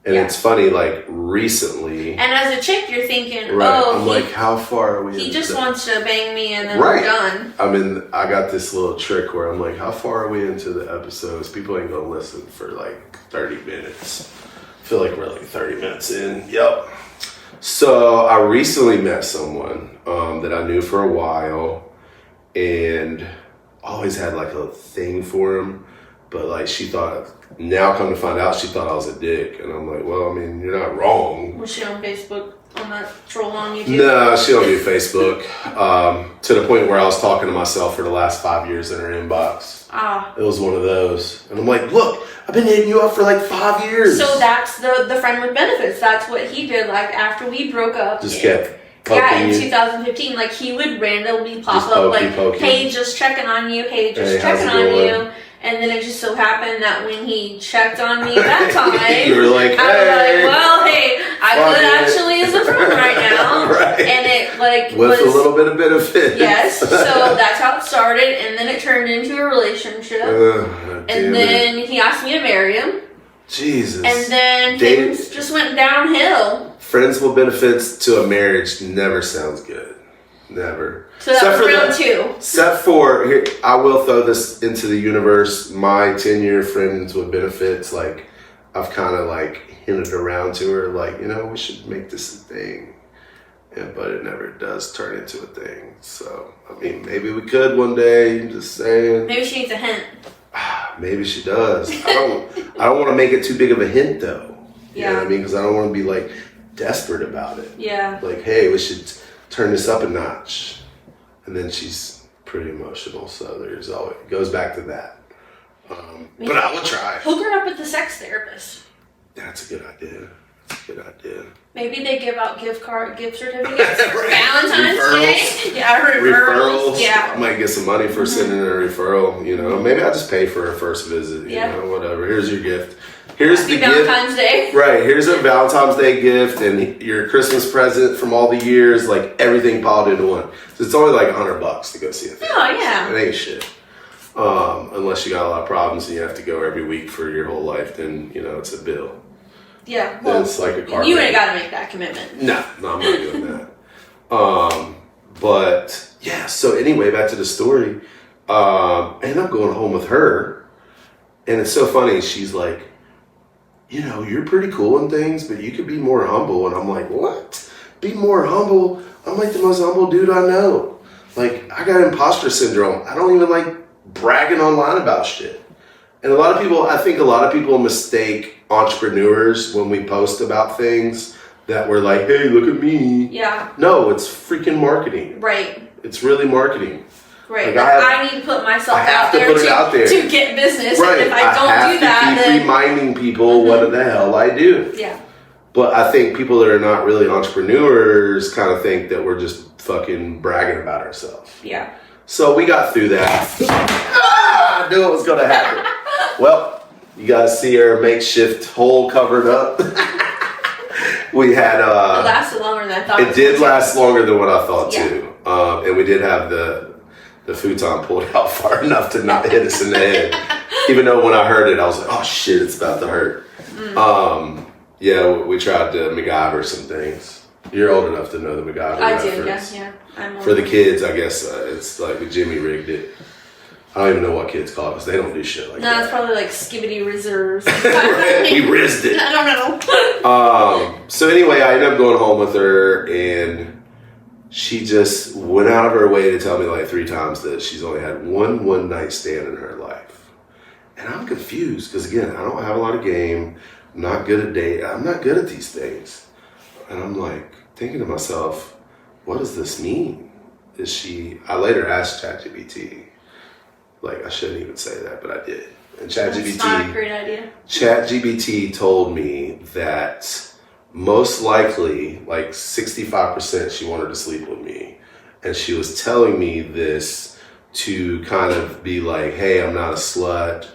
And it's funny, like, recently. And as a chick, you're thinking, I'm like, how far are we? He just wants to bang me and then we're done. I mean, I got this little trick where I'm like, how far are we into the episodes? People ain't going to listen for like 30 minutes. I feel like we're like 30 minutes in. Yep. So I recently met someone that I knew for a while and always had like a thing for him. But like she thought, now come to find out, she thought I was a dick. And I'm like, well, I mean, you're not wrong. Was she on Facebook? On that troll on YouTube? No, she don't do Facebook. To the point where I was talking to myself for the last 5 years in her inbox. It was one of those. And I'm like, look, I've been hitting you up for like 5 years. So that's the friend with benefits. That's what he did. Like after we broke up. Just kept poking in you. 2015, like he would randomly pop Just up like, poking. hey, just checking on you. Hey, just checking on you. And then it just so happened that when he checked on me that time, you were like, I was like, well, hey, I could actually use a friend right now. Right. And it like with a little bit of benefit. Yes, so that's how it started, and then it turned into a relationship. And then he asked me to marry him. Jesus. And then things just went downhill. Friends with benefits to a marriage never sounds good. Never. So that was round 2. Except for, here, I will throw this into the universe. My 10-year friends with benefits, like, I've kind of like hinted around to her, like, we should make this a thing. But it never does turn into a thing. So, I mean, maybe we could one day. Just saying. Maybe she needs a hint. Maybe she does. I don't want to make it too big of a hint, though. You know what I mean? Because I don't want to be like desperate about it. Yeah. Like, hey, we should turn this up a notch. And then she's pretty emotional, so there's always, it goes back to that. But I would try. Hook her up with the sex therapist. That's a good idea. Good idea. Maybe they give out gift certificates for Valentine's Day. Yeah, referrals. Yeah. I might get some money for sending a referral, you know. Maybe I'll just pay for her first visit, you know, whatever. Here's your gift. Here's the Valentine's Day. Right, here's a Valentine's Day gift and your Christmas present from all the years, like everything piled into one. So it's only like $100 to go see it. Oh, yeah. It ain't shit. Unless you got a lot of problems and you have to go every week for your whole life, then, you know, it's a bill. Yeah, well, it's like a car. You ain't got to make that commitment. No, I'm not doing that. But yeah, so anyway, back to the story. And I'm going home with her. And it's so funny. She's like, you know, you're pretty cool and things, but you could be more humble. And I'm like, what? Be more humble? I'm like the most humble dude I know. Like, I got imposter syndrome. I don't even like bragging online about shit. And I think a lot of people mistake entrepreneurs when we post about things that we're like, hey, look at me. Yeah. No, it's freaking marketing. Right. It's really marketing. Right. Like I need to put myself out there to get business. Right. And if I don't do that, then keep reminding people what the hell I do. Yeah. But I think people that are not really entrepreneurs kind of think that we're just fucking bragging about ourselves. Yeah. So we got through that. I knew it was going to happen. Well, you guys see our makeshift hole covered up. We had... it lasted longer than I thought. It did last longer than what I thought, too. And we did have the futon pulled out far enough to not hit us in the head. Even though when I heard it, I was like, oh, shit, it's about to hurt. Yeah, we tried to MacGyver some things. You're old enough to know the MacGyver reference. Yeah. I'm old. For the kids, I guess it's like Jimmy rigged it. I don't even know what kids call it because they don't do shit like that. No, it's probably like Skibbity Reserves. We rizzed it. I don't know. So anyway, I ended up going home with her, and she just went out of her way to tell me like 3 times that she's only had one night stand in her life. And I'm confused because, again, I don't have a lot of game. I'm not good at dating. I'm not good at these things. And I'm like thinking to myself, what does this mean? I later asked ChatGPT. Like, I shouldn't even say that, but I did. And That's not a great idea. ChatGPT told me that most likely, like 65%, she wanted to sleep with me. And she was telling me this to kind of be like, hey, I'm not a slut.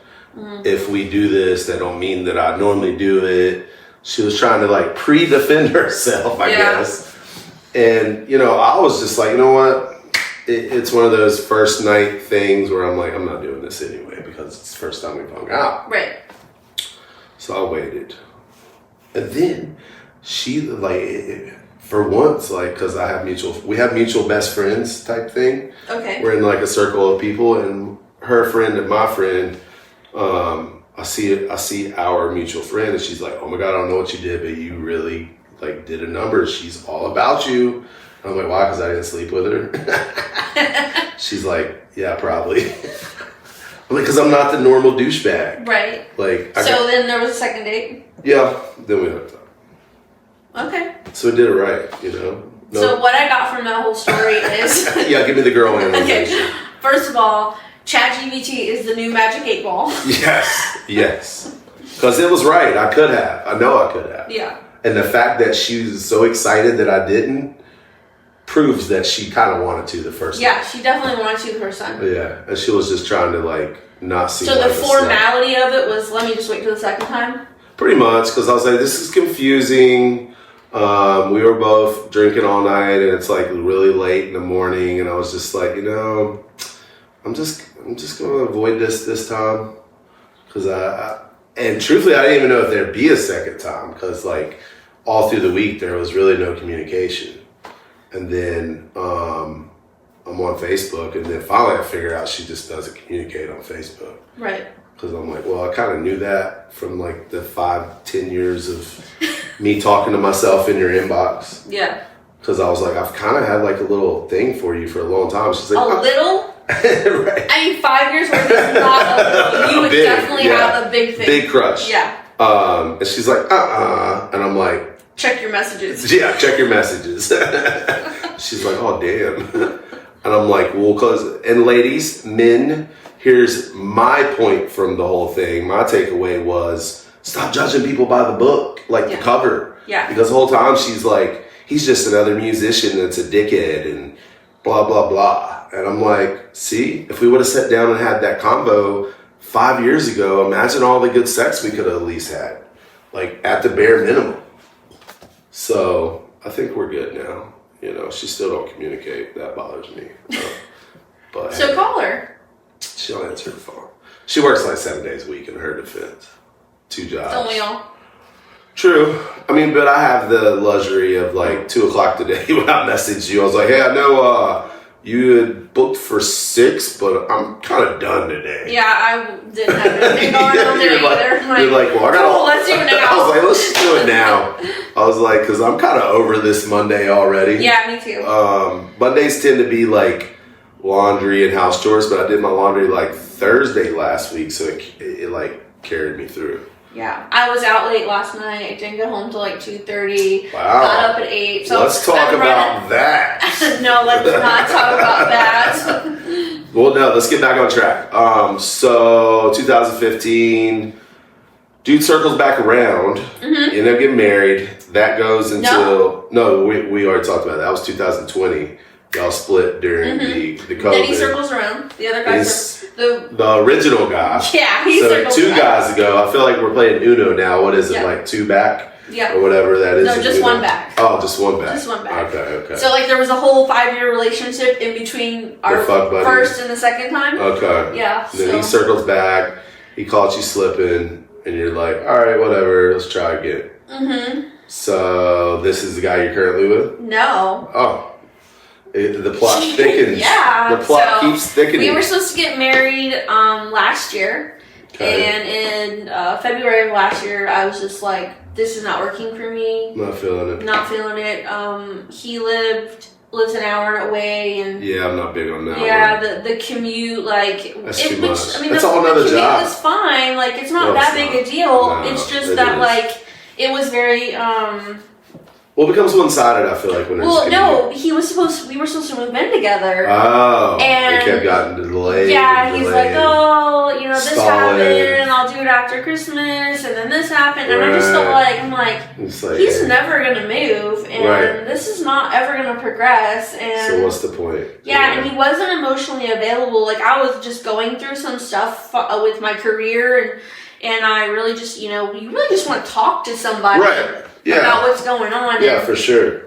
If we do this, that don't mean that I normally do it. She was trying to like pre-defend herself, I guess. And, you know, I was just like, you know what? It's one of those first night things where I'm like, I'm not doing this anyway because it's the first time we've hung out. Right. So I waited. And then she, like, for once, like, because we have mutual best friends type thing. Okay. We're in like a circle of people, and her friend and my friend, I see our mutual friend, and she's like, oh my God, I don't know what you did, but you really like did a number. She's all about you. And I'm like, why? Because I didn't sleep with her. She's like, yeah, probably. I'm like, because I'm not the normal douchebag. Right. Like, then there was a second date? Yeah. Then we hooked up. Okay. So we did it right, you know? No. So what I got from that whole story is... Yeah, give me the girl analyzation. Okay. First of all, ChatGPT is the new magic 8-ball. Yes. Because it was right. I could have. I know I could have. Yeah. And the fact that she was so excited that I didn't proves that she kind of wanted to the first time. Yeah, she definitely wanted to the first time. Yeah, and she was just trying to like not see. So the formality of it was, let me just wait till the second time? Pretty much, because I was like, this is confusing. We were both drinking all night, and it's like really late in the morning, and I was just like, you know, I'm just gonna avoid this time, because and truthfully, I didn't even know if there'd be a second time, because like all through the week there was really no communication, and then I'm on Facebook, and then finally I figured out she just doesn't communicate on Facebook. Right. Because I'm like, well, I kind of knew that from like the 5-10 years of me talking to myself in your inbox. Yeah. Because I was like, I've kind of had like a little thing for you for a long time. She's like, a little? Right. I mean, 5 years worth is not a little. You would big, definitely have a big thing. Big crush. Yeah. And she's like, and I'm like, check your messages. Yeah, check your messages. She's like, oh, damn. And I'm like, well, and ladies, men, here's my point from the whole thing. My takeaway was, stop judging people by the book, like the cover. Yeah. Because the whole time she's like, he's just another musician that's a dickhead and blah, blah, blah. And I'm like, see, if we would have sat down and had that combo 5 years ago, imagine all the good sex we could have at least had. Like, at the bare minimum. So, I think we're good now. You know, she still don't communicate. That bothers me. But So call her. She don't answer the phone. She works like 7 days a week in her defense. 2 jobs. Don't we all? True. I mean, but I have the luxury of like 2 o'clock today when I messaged you. I was like, hey, I know you had booked for 6, but I'm kind of done today. Yeah, I didn't have anything going on there either. You're like, well, I got cool, let's do it now. I was like, let's just do it now. I was like, because I'm kind of over this Monday already. Yeah, me too. Mondays tend to be like laundry and house chores, but I did my laundry like Thursday last week, so it like carried me through. Yeah, I was out late last night. I didn't get home till like 2:30. Wow. Got up at 8. So let's talk about that. No, let's not talk about that. Well, no, let's get back on track. So 2015, dude circles back around. You end up getting married. That goes until we already talked about that. That was 2020. Y'all split during the COVID. Then he circles around. The other guys the original guy. Yeah, he circles 2 back. guys ago. I feel like we're playing Uno now. What is it, like 2 back? Yeah. Or whatever that is. No, just Uno? 1 back. Oh, just 1 back. Just 1 back. Okay. So like there was a whole 5-year relationship in between our first and the second time. Okay. Yeah. And then he circles back. He caught you slipping, and you're like, all right, whatever. Let's try again. So this is the guy you're currently with? No. Oh. The plot thickens. Yeah. The plot keeps thickening. We were supposed to get married last year. Okay. And in February of last year, I was just like, this is not working for me. Not feeling it. He lives an hour away, and yeah, I'm not big on that. Yeah, the commute, like that's too much. I mean, that's a whole nother job. It's fine. Like it's not that big a deal. No, it's just that like it was very Well, it becomes one-sided, I feel like, when well, no, we were supposed to move in together. Oh, and it kept getting delayed. Yeah, he's like, oh, you know, this Stalling. happened, and I'll do it after Christmas, and then this happened, and I just felt like, he's never gonna move, and this is not ever gonna progress, and so what's the point? Yeah, and he wasn't emotionally available. Like, I was just going through some stuff with my career, and I really just, you really just want to talk to somebody. Right. Yeah. About what's going on. Yeah, for sure.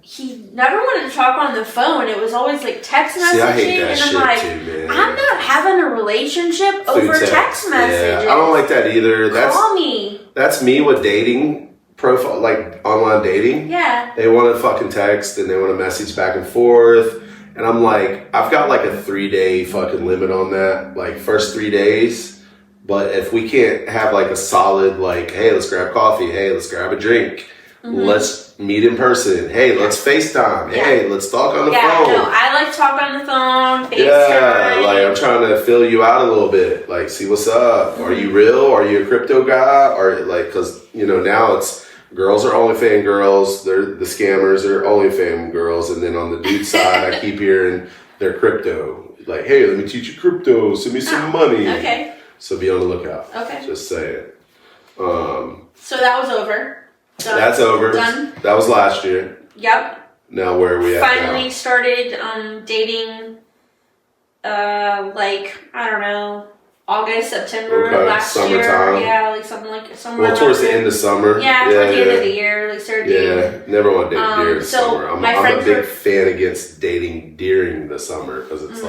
He never wanted to talk on the phone. It was always like text messaging. See, I hate that and shit I'm like, too, man. I'm not having a relationship over text messages. Yeah, I don't like that either. Call me. That's me with dating profile, like online dating. Yeah. They want to fucking text and they want to message back and forth. And I'm like, I've got like a 3-day fucking limit on that. Like first 3 days. But if we can't have like a solid, like, hey, let's grab coffee. Hey, let's grab a drink. Let's meet in person. Hey, let's FaceTime. Hey, let's talk on the phone. No, I like to talk on the phone, FaceTime. Yeah, like I'm trying to fill you out a little bit. Like, see what's up. Are you real? Are you a crypto guy? Or like, because, now it's girls are OnlyFans girls. They're the scammers are OnlyFans girls. And then on the dude side, I keep hearing they're crypto. Like, hey, let me teach you crypto. Send me some money. Okay. So be on the lookout. Okay. Just saying. So that was over. Done. That's over. Done. That was last year. Yep. Now where are we at Finally now? started dating, I don't know, August, September last summertime. year. Yeah, like something like somewhere. Well, towards the end of summer. Yeah, towards the end of the year, like started dating. Yeah, never want to date during the so summer. I'm a big fan against dating during the summer because it's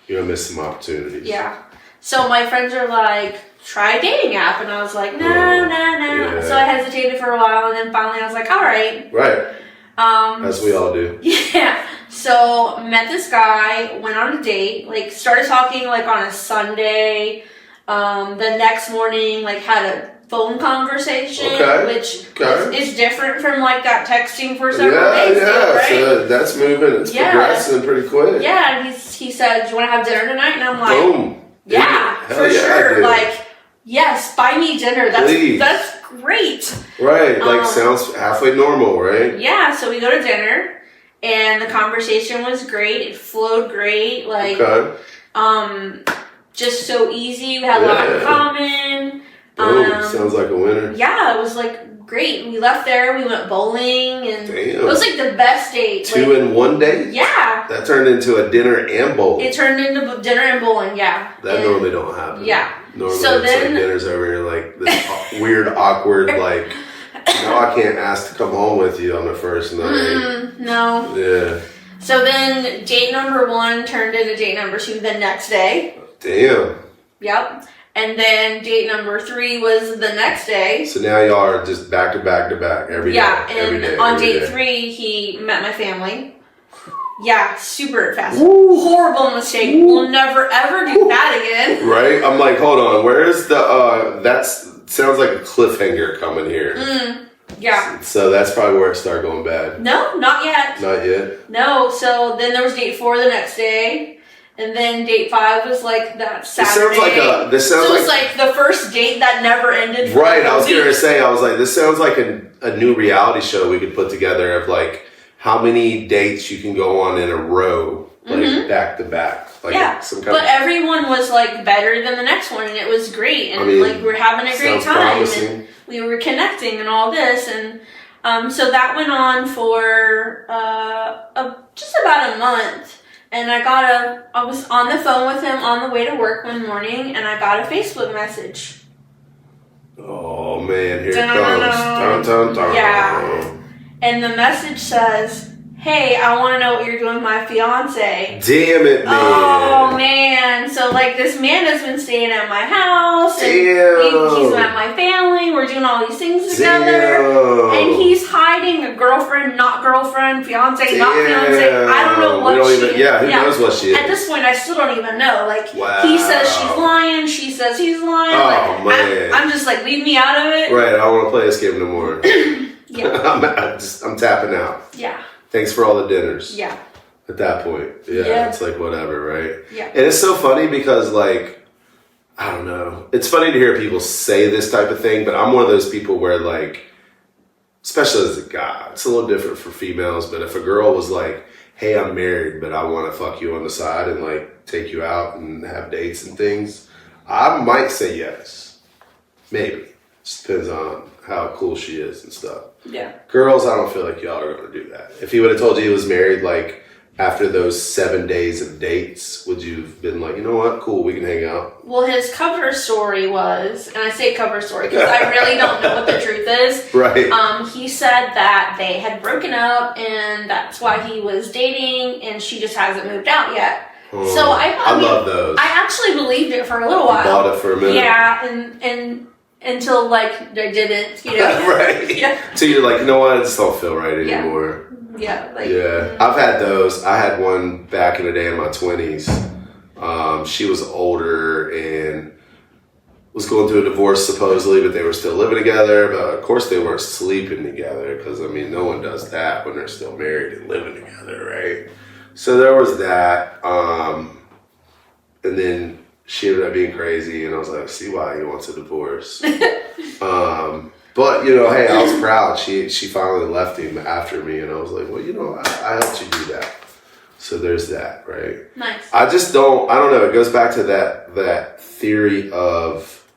you're gonna miss some opportunities. Yeah. So my friends are like, try a dating app. And I was like, no. Yeah. So I hesitated for a while. And then finally I was like, all right. Right. As we all do. Yeah. So met this guy, went on a date, like started talking like on a Sunday. The next morning, like had a phone conversation, which is different from like that texting for several days. Yeah, right? So that's moving. It's progressing pretty quick. Yeah, and he said, do you want to have dinner tonight? And I'm like, boom. Yeah, for sure. Like, yes, buy me dinner. That's great. Right, like sounds halfway normal, right? Yeah, so we go to dinner, and the conversation was great. It flowed great. Like, just so easy. We had a lot in common. Boom. Sounds like a winner. Yeah, it was like great. We left there. We went bowling, and it was like the best date. 2 in 1 day. Yeah. That turned into a dinner and bowling. It turned into dinner and bowling. Yeah. That normally don't happen. Yeah. Normally so it's then, like dinner's over here, like this weird, awkward, like. No, I can't ask to come home with you on the first night. No. Yeah. So then date number 1 turned into date number 2 the next day. Damn. Yep. And then date number 3 was the next day. So now y'all are just back to back to back every day. Yeah, and every day, on every date day. 3, he met my family. Yeah, super fast. Woo. Horrible mistake. Woo. We'll never ever do that again. Right? I'm like, hold on. Where's the, sounds like a cliffhanger coming here. Yeah. So that's probably where it started going bad. No, not yet. Not yet? No, so then there was date 4 the next day. And then date 5 was like that Saturday. This sounds it's like the first date that never ended. Right, I was going to say, this sounds like a new reality show we could put together of like how many dates you can go on in a row, like back to back. Like yeah, but everyone was like better than the next one, and it was great. And like we're having a great time. Promising. And we were connecting and all this. And so that went on for just about a month. And I was on the phone with him on the way to work one morning, and I got a Facebook message. Oh man, here it comes. Dun, dun, dun. Yeah. And the message says, "Hey, I want to know what you're doing with my fiance." Damn it, man. Oh man. So like this man has been staying at my house. And he's met my family. We're doing all these things together. And he's hiding a girlfriend, not girlfriend, fiance, not fiance. I don't know what she is. Yeah, who knows what she is? At this point, I still don't even know. Like, wow. He says she's lying. She says he's lying. Oh, like, man. I'm just like, leave me out of it. Right, I don't want to play this game no more. Yeah. I'm tapping out. Yeah. Thanks for all the dinners. Yeah. At that point. Yeah, it's like whatever, right? Yeah. And it's so funny because like, I don't know. It's funny to hear people say this type of thing, but I'm one of those people where like, especially as a guy, it's a little different for females, but if a girl was like, hey, I'm married, but I want to fuck you on the side and like take you out and have dates and things, I might say yes. Maybe. Just depends on how cool she is and stuff. Yeah. Girls, I don't feel like y'all are going to do that. If he would have told you he was married, like, after those 7 days of dates, would you have been like, you know what, cool, we can hang out? Well, his cover story was, and I say cover story because I really don't know what the truth is. Right. He said that they had broken up and that's why he was dating and she just hasn't moved out yet. So I love those. I actually believed it for a little while. Bought it for a minute. Yeah, and until like I didn't, you know. Right. Yeah. So you're like, you know what, I just don't feel right anymore. Yeah. I've had those. I had one back in the day in my 20s. She was older and was going through a divorce supposedly, but they were still living together. But of course they weren't sleeping together because, I mean, no one does that when they're still married and living together, right? So there was that. And then she ended up being crazy, and I was like, see why he wants a divorce. But, you know, hey, I was proud. She finally left him after me, and I was like, well, you know, I helped you do that. So there's that, right? Nice. I don't know. It goes back to that theory of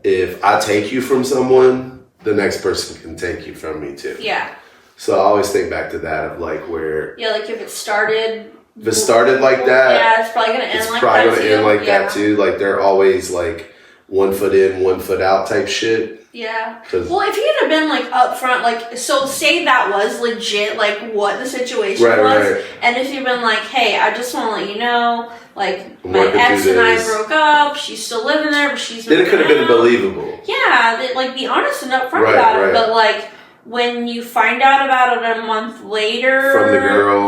if I take you from someone, the next person can take you from me too. Yeah. So I always think back to that of like where... Yeah, like if it started like that... Yeah, it's probably going to end like that too. It's probably going to end like that too. Like they're always like 1 foot in, 1 foot out type shit. Yeah. Well, if he had been like upfront, like, so say that was legit, like what the situation was. Right. And if you'd been like, hey, I just want to let you know, like my ex and I broke up. She's still living there, but she's then it could have been believable. Yeah. Like be honest and upfront about it. But like when you find out about it a month later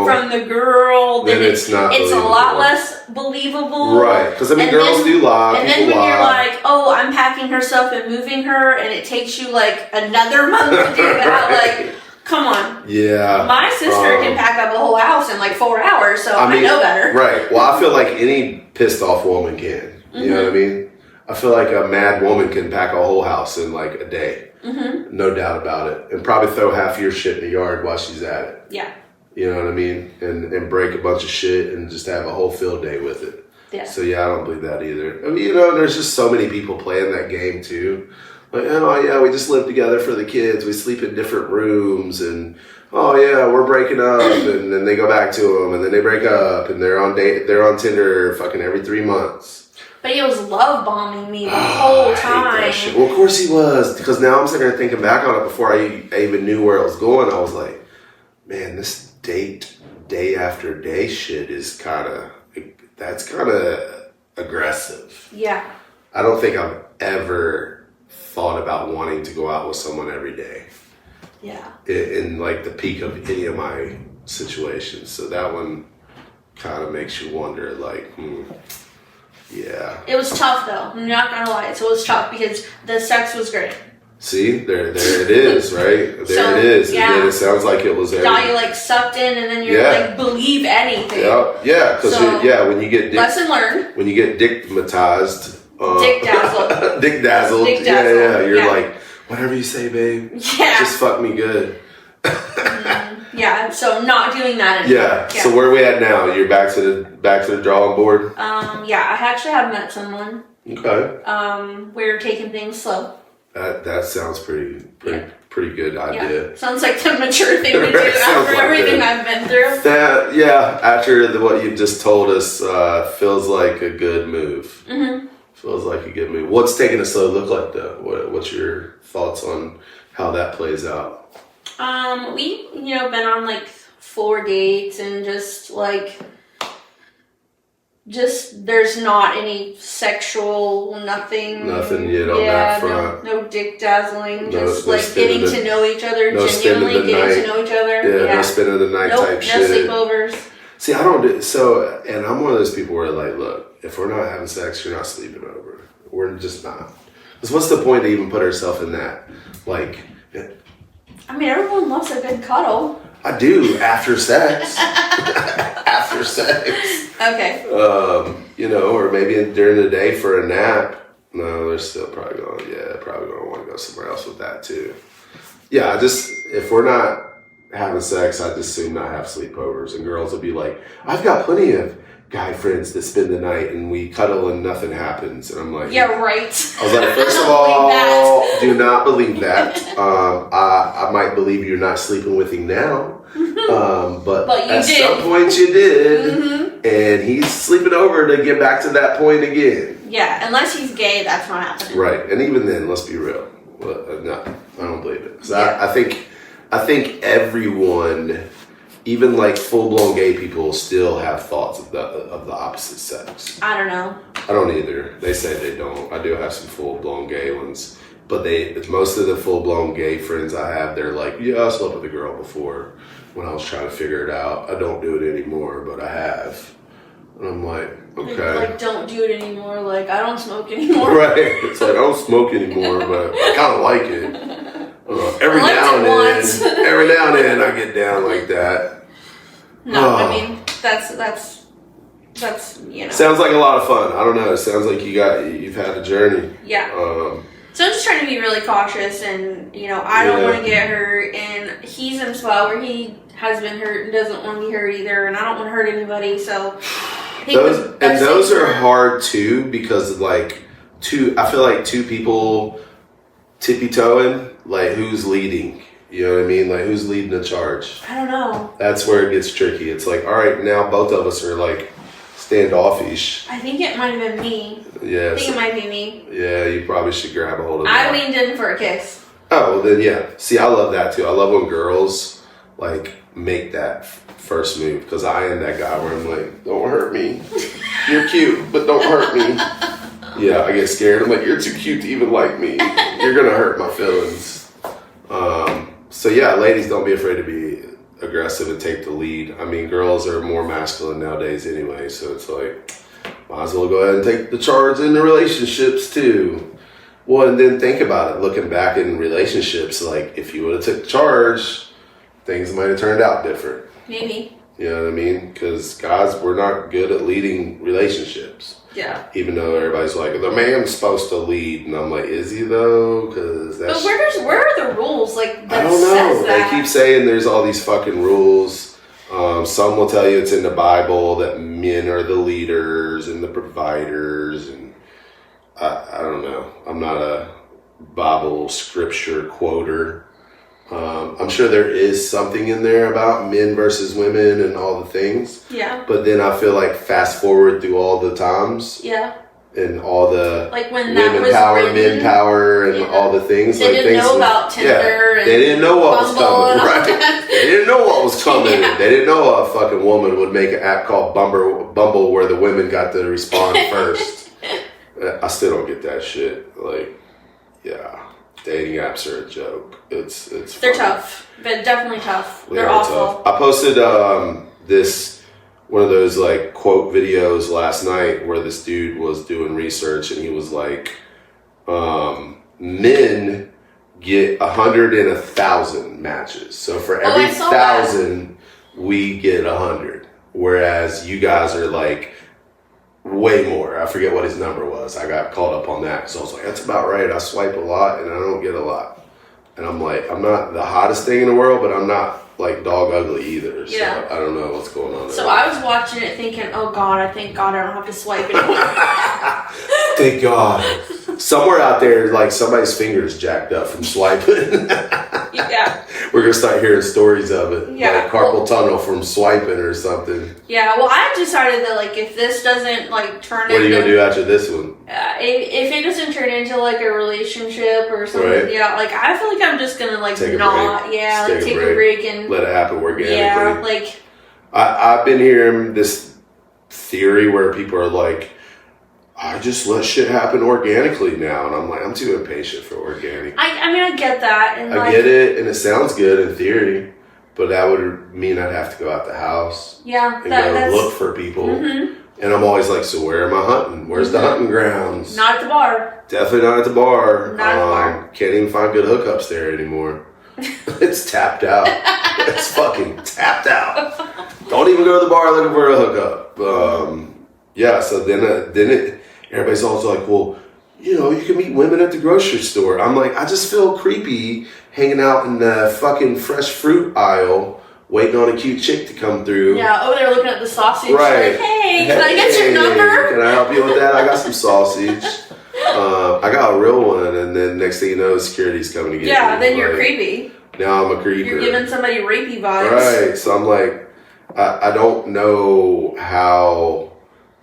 from the girl, then it's not. It's a lot less believable, right? Because I mean, girls do lie. And then when you're like, oh, I'm packing her stuff and moving her, and it takes you like another month to do that, like. Come on. Yeah. My sister can pack up a whole house in like 4 hours, so I know better. Right. Well, I feel like any pissed off woman can. You know what I mean? I feel like a mad woman can pack a whole house in like a day. Mm-hmm. No doubt about it. And probably throw half your shit in the yard while she's at it. Yeah. You know what I mean? And break a bunch of shit and just have a whole field day with it. Yeah. So yeah, I don't believe that either. I mean, you know, there's just so many people playing that game too. Like, oh yeah, we just live together for the kids. We sleep in different rooms, and oh yeah, we're breaking up, and then they go back to them, and then they break up, and they're on Tinder fucking every 3 months. But he was love bombing me the whole time. Well, of course he was, because now I'm sitting there thinking back on it before I even knew where it was going. I was like, man, this day after day shit is that's kind of aggressive. Yeah. I don't think I've ever thought about wanting to go out with someone every day. Yeah. In like the peak of any of my situations. So that one kind of makes you wonder, like, yeah. It was tough though. I'm not gonna lie. So it was tough because the sex was great. See, there it is, right? There it is. Yeah. And it sounds like it was there. Now you're like sucked in, and then you're like believe anything. Yeah, because when you get lesson learned. When you get dickmatized, Dick Dazzle. Dick Dazzle. Yeah. You're like, whatever you say, babe. Yeah. Just fuck me good. Yeah. So not doing that anymore. Yeah. So where are we at now? You're back to the drawing board. Yeah. I actually have met someone. Okay. We're taking things slow. That sounds pretty good idea. Yeah. Sounds like the mature thing to do after everything I've been through. After what you've just told us, feels like a good move. Mm-hmm. Feels like a good move. What's taking a slow look like though? What's your thoughts on how that plays out? We been on like 4 dates and just there's not any sexual nothing yet on that front. no dick dazzling, just like getting to know each other, genuinely getting to know each other. No spending the night type shit. No sleepovers. See, I don't do so, and I'm one of those people where like, look, if we're not having sex, you're not sleeping over. We're just not. Because what's the point to even put ourselves in that? Like, I mean, everyone loves a good cuddle. I do after sex. After sex. Okay. Or maybe during the day for a nap. No, they're still probably going to want to go somewhere else with that too. Yeah, if we're not having sex, I just assume not have sleepovers. And girls will be like, I've got plenty of guy friends that spend the night and we cuddle and nothing happens. And I'm like, yeah, right. I was like, first of all, do not believe that. I might believe you're not sleeping with him now. But at some point you did. Mm-hmm. And he's sleeping over to get back to that point again. Yeah, unless he's gay, that's not happening. Right. And even then, let's be real. No, I don't believe it. Because I think everyone, even like full-blown gay people, still have thoughts of the opposite sex. I don't know. I don't either. They say they don't. I do have some full-blown gay ones. But most of the full-blown gay friends I have, they're like, yeah, I slept with a girl before when I was trying to figure it out. I don't do it anymore, but I have. And I'm like, okay. Like, don't do it anymore. Like, I don't smoke anymore. Right. It's like, I don't smoke anymore, but I kind of like it. Every now and then I get down like that. No, I mean, that's Sounds like a lot of fun. I don't know. It sounds like you've had a journey. Yeah. So I'm just trying to be really cautious, and I don't want to get hurt, and he's in a spot where he has been hurt and doesn't want to be hurt either, and I don't want to hurt anybody. So those are hard too, because I feel like two people tippy-toeing, like who's leading? You know what I mean? Like who's leading the charge? I don't know. That's where it gets tricky. It's like, all right, now both of us are like standoffish. I think it might have been me. Yeah. I think it might be me. Yeah, you probably should grab a hold of that. I leaned in for a kiss. Oh, well then yeah. See, I love that too. I love when girls like make that first move, because I am that guy where I'm like, don't hurt me. You're cute, but don't hurt me. Yeah, I get scared. I'm like, you're too cute to even like me. You're gonna hurt my feelings. So yeah, ladies, don't be afraid to be aggressive and take the lead. I mean, girls are more masculine nowadays anyway, so it's like, might as well go ahead and take the charge in the relationships too. Well, and then think about it, looking back in relationships, like if you would have took charge, things might have turned out different. Maybe. You know what I mean? Because guys, we're not good at leading relationships. Yeah. Even though everybody's like, the man's supposed to lead, and I'm like, is he though? Because that's. But where are the rules? Like, that I don't know. Says that? They keep saying there's all these fucking rules. Some will tell you it's in the Bible that men are the leaders and the providers, and I don't know. I'm not Bible scripture quoter. I'm sure there is something in there about men versus women and all the things. Yeah. But then I feel like fast forward through all the times. Yeah. And all the like when women power, men power, and all the things. They didn't know about Tinder and they didn't know what was Bumble coming. Right? They didn't know what was coming. Yeah. They didn't know a fucking woman would make an app called Bumble where the women got to respond first. I still don't get that shit. Like, yeah, dating apps are a joke. It's they're tough, but definitely tough. They're Tough. awful. I posted one of those like quote videos last night where this dude was doing research and he was like, men get 100 and 1,000 matches. So for every 1,000, we get 100. Whereas you guys are like way more. I forget what his number was. I got caught up on that because I was like, that's about right. I swipe a lot and I don't get a lot. And I'm like, I'm not the hottest thing in the world, but I'm not like dog ugly either. So yeah. I don't know what's going on there. So I was watching it thinking, oh God, thank God I don't have to swipe anymore. Thank God. Somewhere out there, like somebody's fingers jacked up from swiping. Yeah. We're going to start hearing stories of it. Yeah. Like carpal tunnel from swiping or something. Yeah, well, I decided that, like, if this doesn't, like, turn into... What are you going to do after this one? If it doesn't turn into, like, a relationship or something, right. Yeah, like, I feel like I'm just going to, like, take a break and... Let it happen organically. Yeah, like... I've been hearing this theory where people are like, I just let shit happen organically now. And I'm like, I'm too impatient for organic. I mean, I get that. And I get it, and it sounds good in theory, but that would mean I'd have to go out the house. Yeah. And go look for people. Mm-hmm. And I'm always like, so where am I hunting? Where's the hunting grounds? Not at the bar. Definitely not at the bar. Not at the bar. Can't even find good hookups there anymore. It's tapped out. It's fucking tapped out. Don't even go to the bar looking for a hookup. Yeah, so then everybody's always like, well, you know, you can meet women at the grocery store. I'm like, I just feel creepy hanging out in the fucking fresh fruit aisle waiting on a cute chick to come through. Yeah, over there looking at the sausage. Right. Like, hey, can I get your number? Can I help you with that? I got some sausage. I got a real one, and then next thing you know, security's coming to get me. Yeah, then you're creepy. Now I'm a creeper. You're giving somebody rapey vibes. Right, so I'm like, I don't know how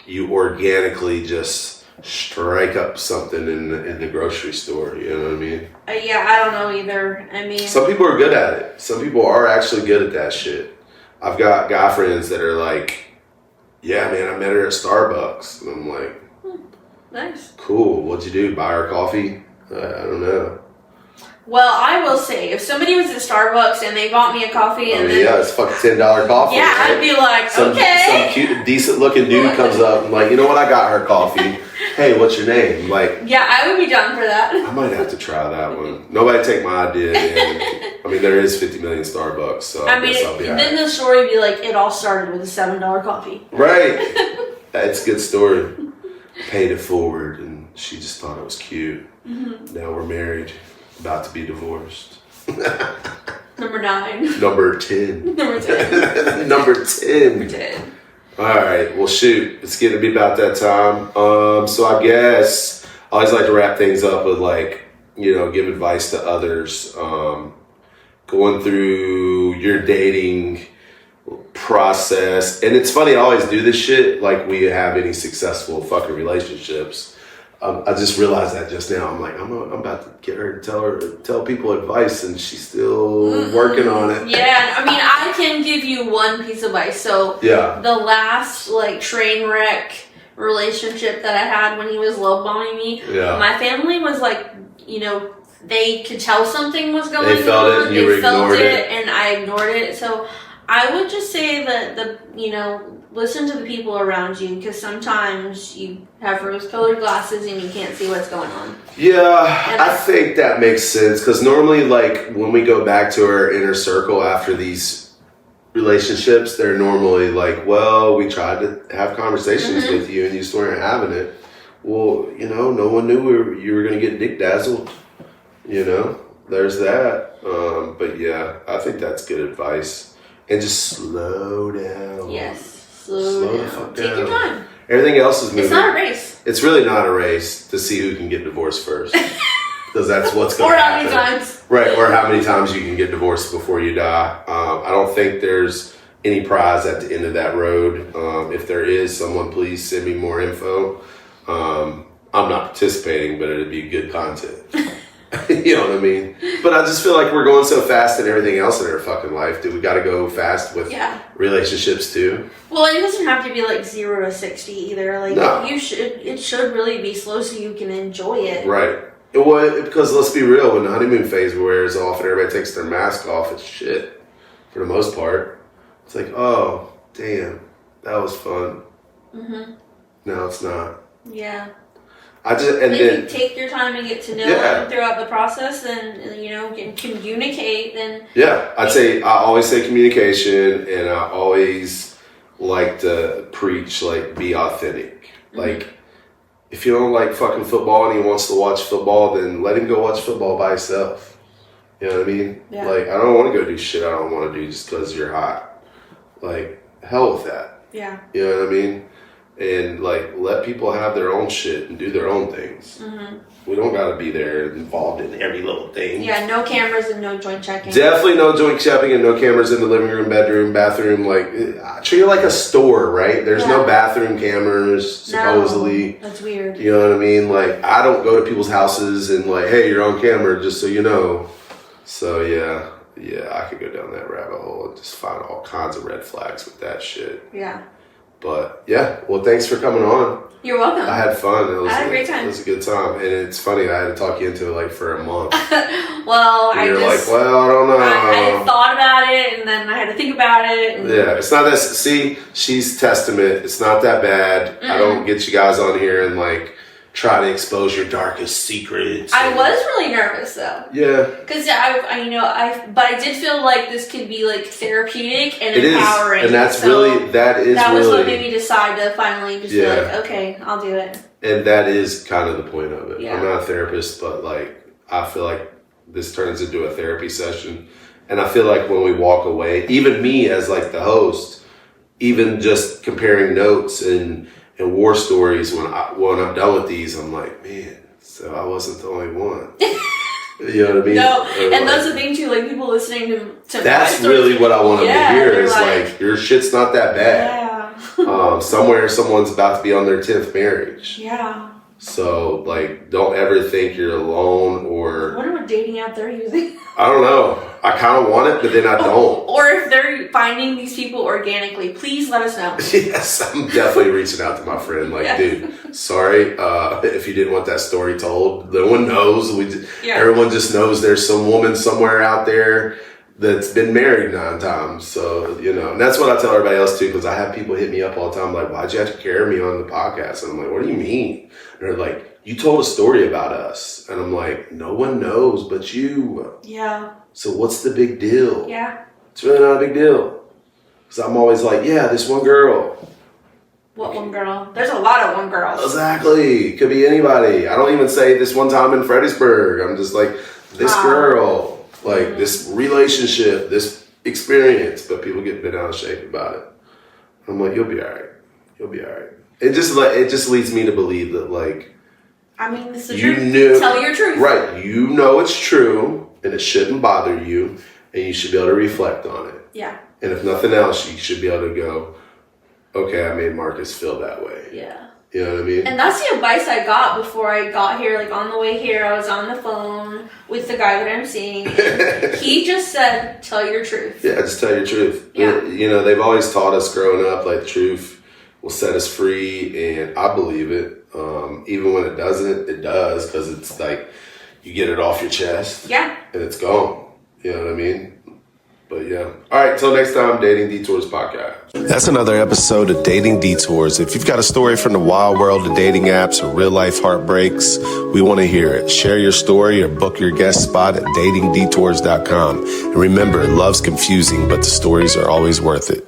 you organically just strike up something in the grocery store, you know what I mean? Yeah, I don't know either. I mean... Some people are good at it. Some people are actually good at that shit. I've got guy friends that are like, yeah, man, I met her at Starbucks. And I'm like... Nice. Cool. What'd you do? Buy her coffee? I don't know. Well, I will say, if somebody was at Starbucks and they bought me a coffee and then... yeah, it's fucking $10 coffee. Yeah, right? I'd be like, okay. Some cute, decent-looking dude comes up and like, you know what? I got her coffee. Hey, what's your name? Like... Yeah, I would be down for that. I might have to try that one. Nobody take my idea. I mean, there is 50 million Starbucks, so I guess I'll be then happy. The story would be like, it all started with a $7 coffee. Right. That's a good story. Paid it forward, and she just thought it was cute. Mm-hmm. Now we're married. About to be divorced. Number 9. Number 10. Number 10. Number 10. Number 10. All right. Well, shoot. It's getting to be about that time. So I guess I always like to wrap things up with like, you know, give advice to others. Going through your dating process. And it's funny, I always do this shit like we have any successful fucking relationships. I just realized that just now. I'm like, I'm about to get her to tell people advice, and she's still working on it. Yeah, I mean, I can give you one piece of advice. So yeah, the last like train wreck relationship that I had when he was love bombing me, my family was like, you know, they could tell something was going on. They felt it, and you ignored it, and I ignored it. So I would just say that listen to the people around you, because sometimes you have rose-colored glasses and you can't see what's going on. Yeah, I think that makes sense, because normally, like, when we go back to our inner circle after these relationships, they're normally like, well, we tried to have conversations with you and you just weren't having it. Well, you know, no one knew you were going to get dick dazzled. You know, there's that. But yeah, I think that's good advice. And just slow down. Yes. Slow down. The fuck Take down. your time. Everything else is moving. It's not a race. It's really not a race to see who can get divorced first. because that's what's going to happen. Or how many times. Right, or how many times you can get divorced before you die. I don't think there's any prize at the end of that road. If there is, someone please send me more info. I'm not participating, but it'd be good content. You know what I mean? But I just feel like we're going so fast in everything else in our fucking life. Do we got to go fast with relationships too? Well, it doesn't have to be like 0 to 60 either. Like no. It should really be slow so you can enjoy it. Right. Well, because let's be real, when the honeymoon phase wears off and everybody takes their mask off, it's shit for the most part. It's like, oh, damn, that was fun. Mm-hmm. No, it's not. Yeah. If you take your time and get to know them throughout the process and, you know, can communicate, then... Yeah, I always say communication, and I always like to preach, like, be authentic. Mm-hmm. Like, if you don't like fucking football and he wants to watch football, then let him go watch football by himself. You know what I mean? Yeah. Like, I don't want to go do shit I don't want to do just because you're hot. Like, hell with that. Yeah. You know what I mean? And, like, let people have their own shit and do their own things. Mm-hmm. We don't got to be there involved in every little thing. Yeah, no cameras and no joint checking. Definitely no joint checking and no cameras in the living room, bedroom, bathroom. Like, I treat it like a store, right? There's no bathroom cameras, supposedly. No, that's weird. You know what I mean? Like, I don't go to people's houses and, like, hey, you're on camera, just so you know. So, yeah, I could go down that rabbit hole and just find all kinds of red flags with that shit. Yeah. But, yeah, well, thanks for coming on. You're welcome. I had fun. I had a great time. It was a good time. And it's funny, I had to talk you into it, like, for a month. Well, I don't know. I thought about it, and then I had to think about it. Yeah, it's not that... See, she's testament. It's not that bad. Mm-mm. I don't get you guys on here and, like... try to expose your darkest secrets. I was really nervous though. Yeah. Because but I did feel like this could be like therapeutic and empowering. And that's that was what made me decide to finally just be like, okay, I'll do it. And that is kind of the point of it. Yeah. I'm not a therapist, but like I feel like this turns into a therapy session. And I feel like when we walk away, even me as like the host, even just comparing notes and war stories, when I'm done with these, I'm like, man, so I wasn't the only one. You know what I mean? No, and that's the thing too, like people listening to that's really what I want them to hear is like, your shit's not that bad. Yeah. Somewhere someone's about to be on their 10th marriage. Yeah. So, like, don't ever think you're alone or... I wonder what dating app they're using. I don't know. I kind of want it, but then I don't. Or if they're finding these people organically, please let us know. Yes, I'm definitely reaching out to my friend. Like, dude, sorry if you didn't want that story told. No one knows. Everyone just knows there's some woman somewhere out there that's been married 9 times. So, you know, and that's what I tell everybody else too, because I have people hit me up all the time like, why'd you have to carry me on the podcast? And I'm like, what do you mean? And they're like, you told a story about us. And I'm like, no one knows but you. Yeah. So what's the big deal? Yeah. It's really not a big deal. Because I'm always like, yeah, this one girl. What one girl? There's a lot of one girls. Exactly. Could be anybody. I don't even say this one time in Fredericksburg. I'm just like, this girl. Like, this relationship, this experience. But people get bent out of shape about it. I'm like, you'll be all right. You'll be all right. It just leads me to believe that, like, I mean, this is the truth. Tell your truth. Right. You know it's true, and it shouldn't bother you, and you should be able to reflect on it. Yeah. And if nothing else, you should be able to go, okay, I made Marcus feel that way. Yeah. You know what I mean? And that's the advice I got before I got here. Like, on the way here, I was on the phone with the guy that I'm seeing. He just said, tell your truth. Yeah, just tell your truth. Yeah. You know, they've always taught us growing up, like, the truth will set us free, and I believe it. Even when it doesn't, it does, because it's like you get it off your chest. Yeah. And it's gone. You know what I mean? But yeah. All right, till next time, Dating Detours podcast. That's another episode of Dating Detours. If you've got a story from the wild world of dating apps or real life heartbreaks, we want to hear it. Share your story or book your guest spot at datingdetours.com. And remember, love's confusing, but the stories are always worth it.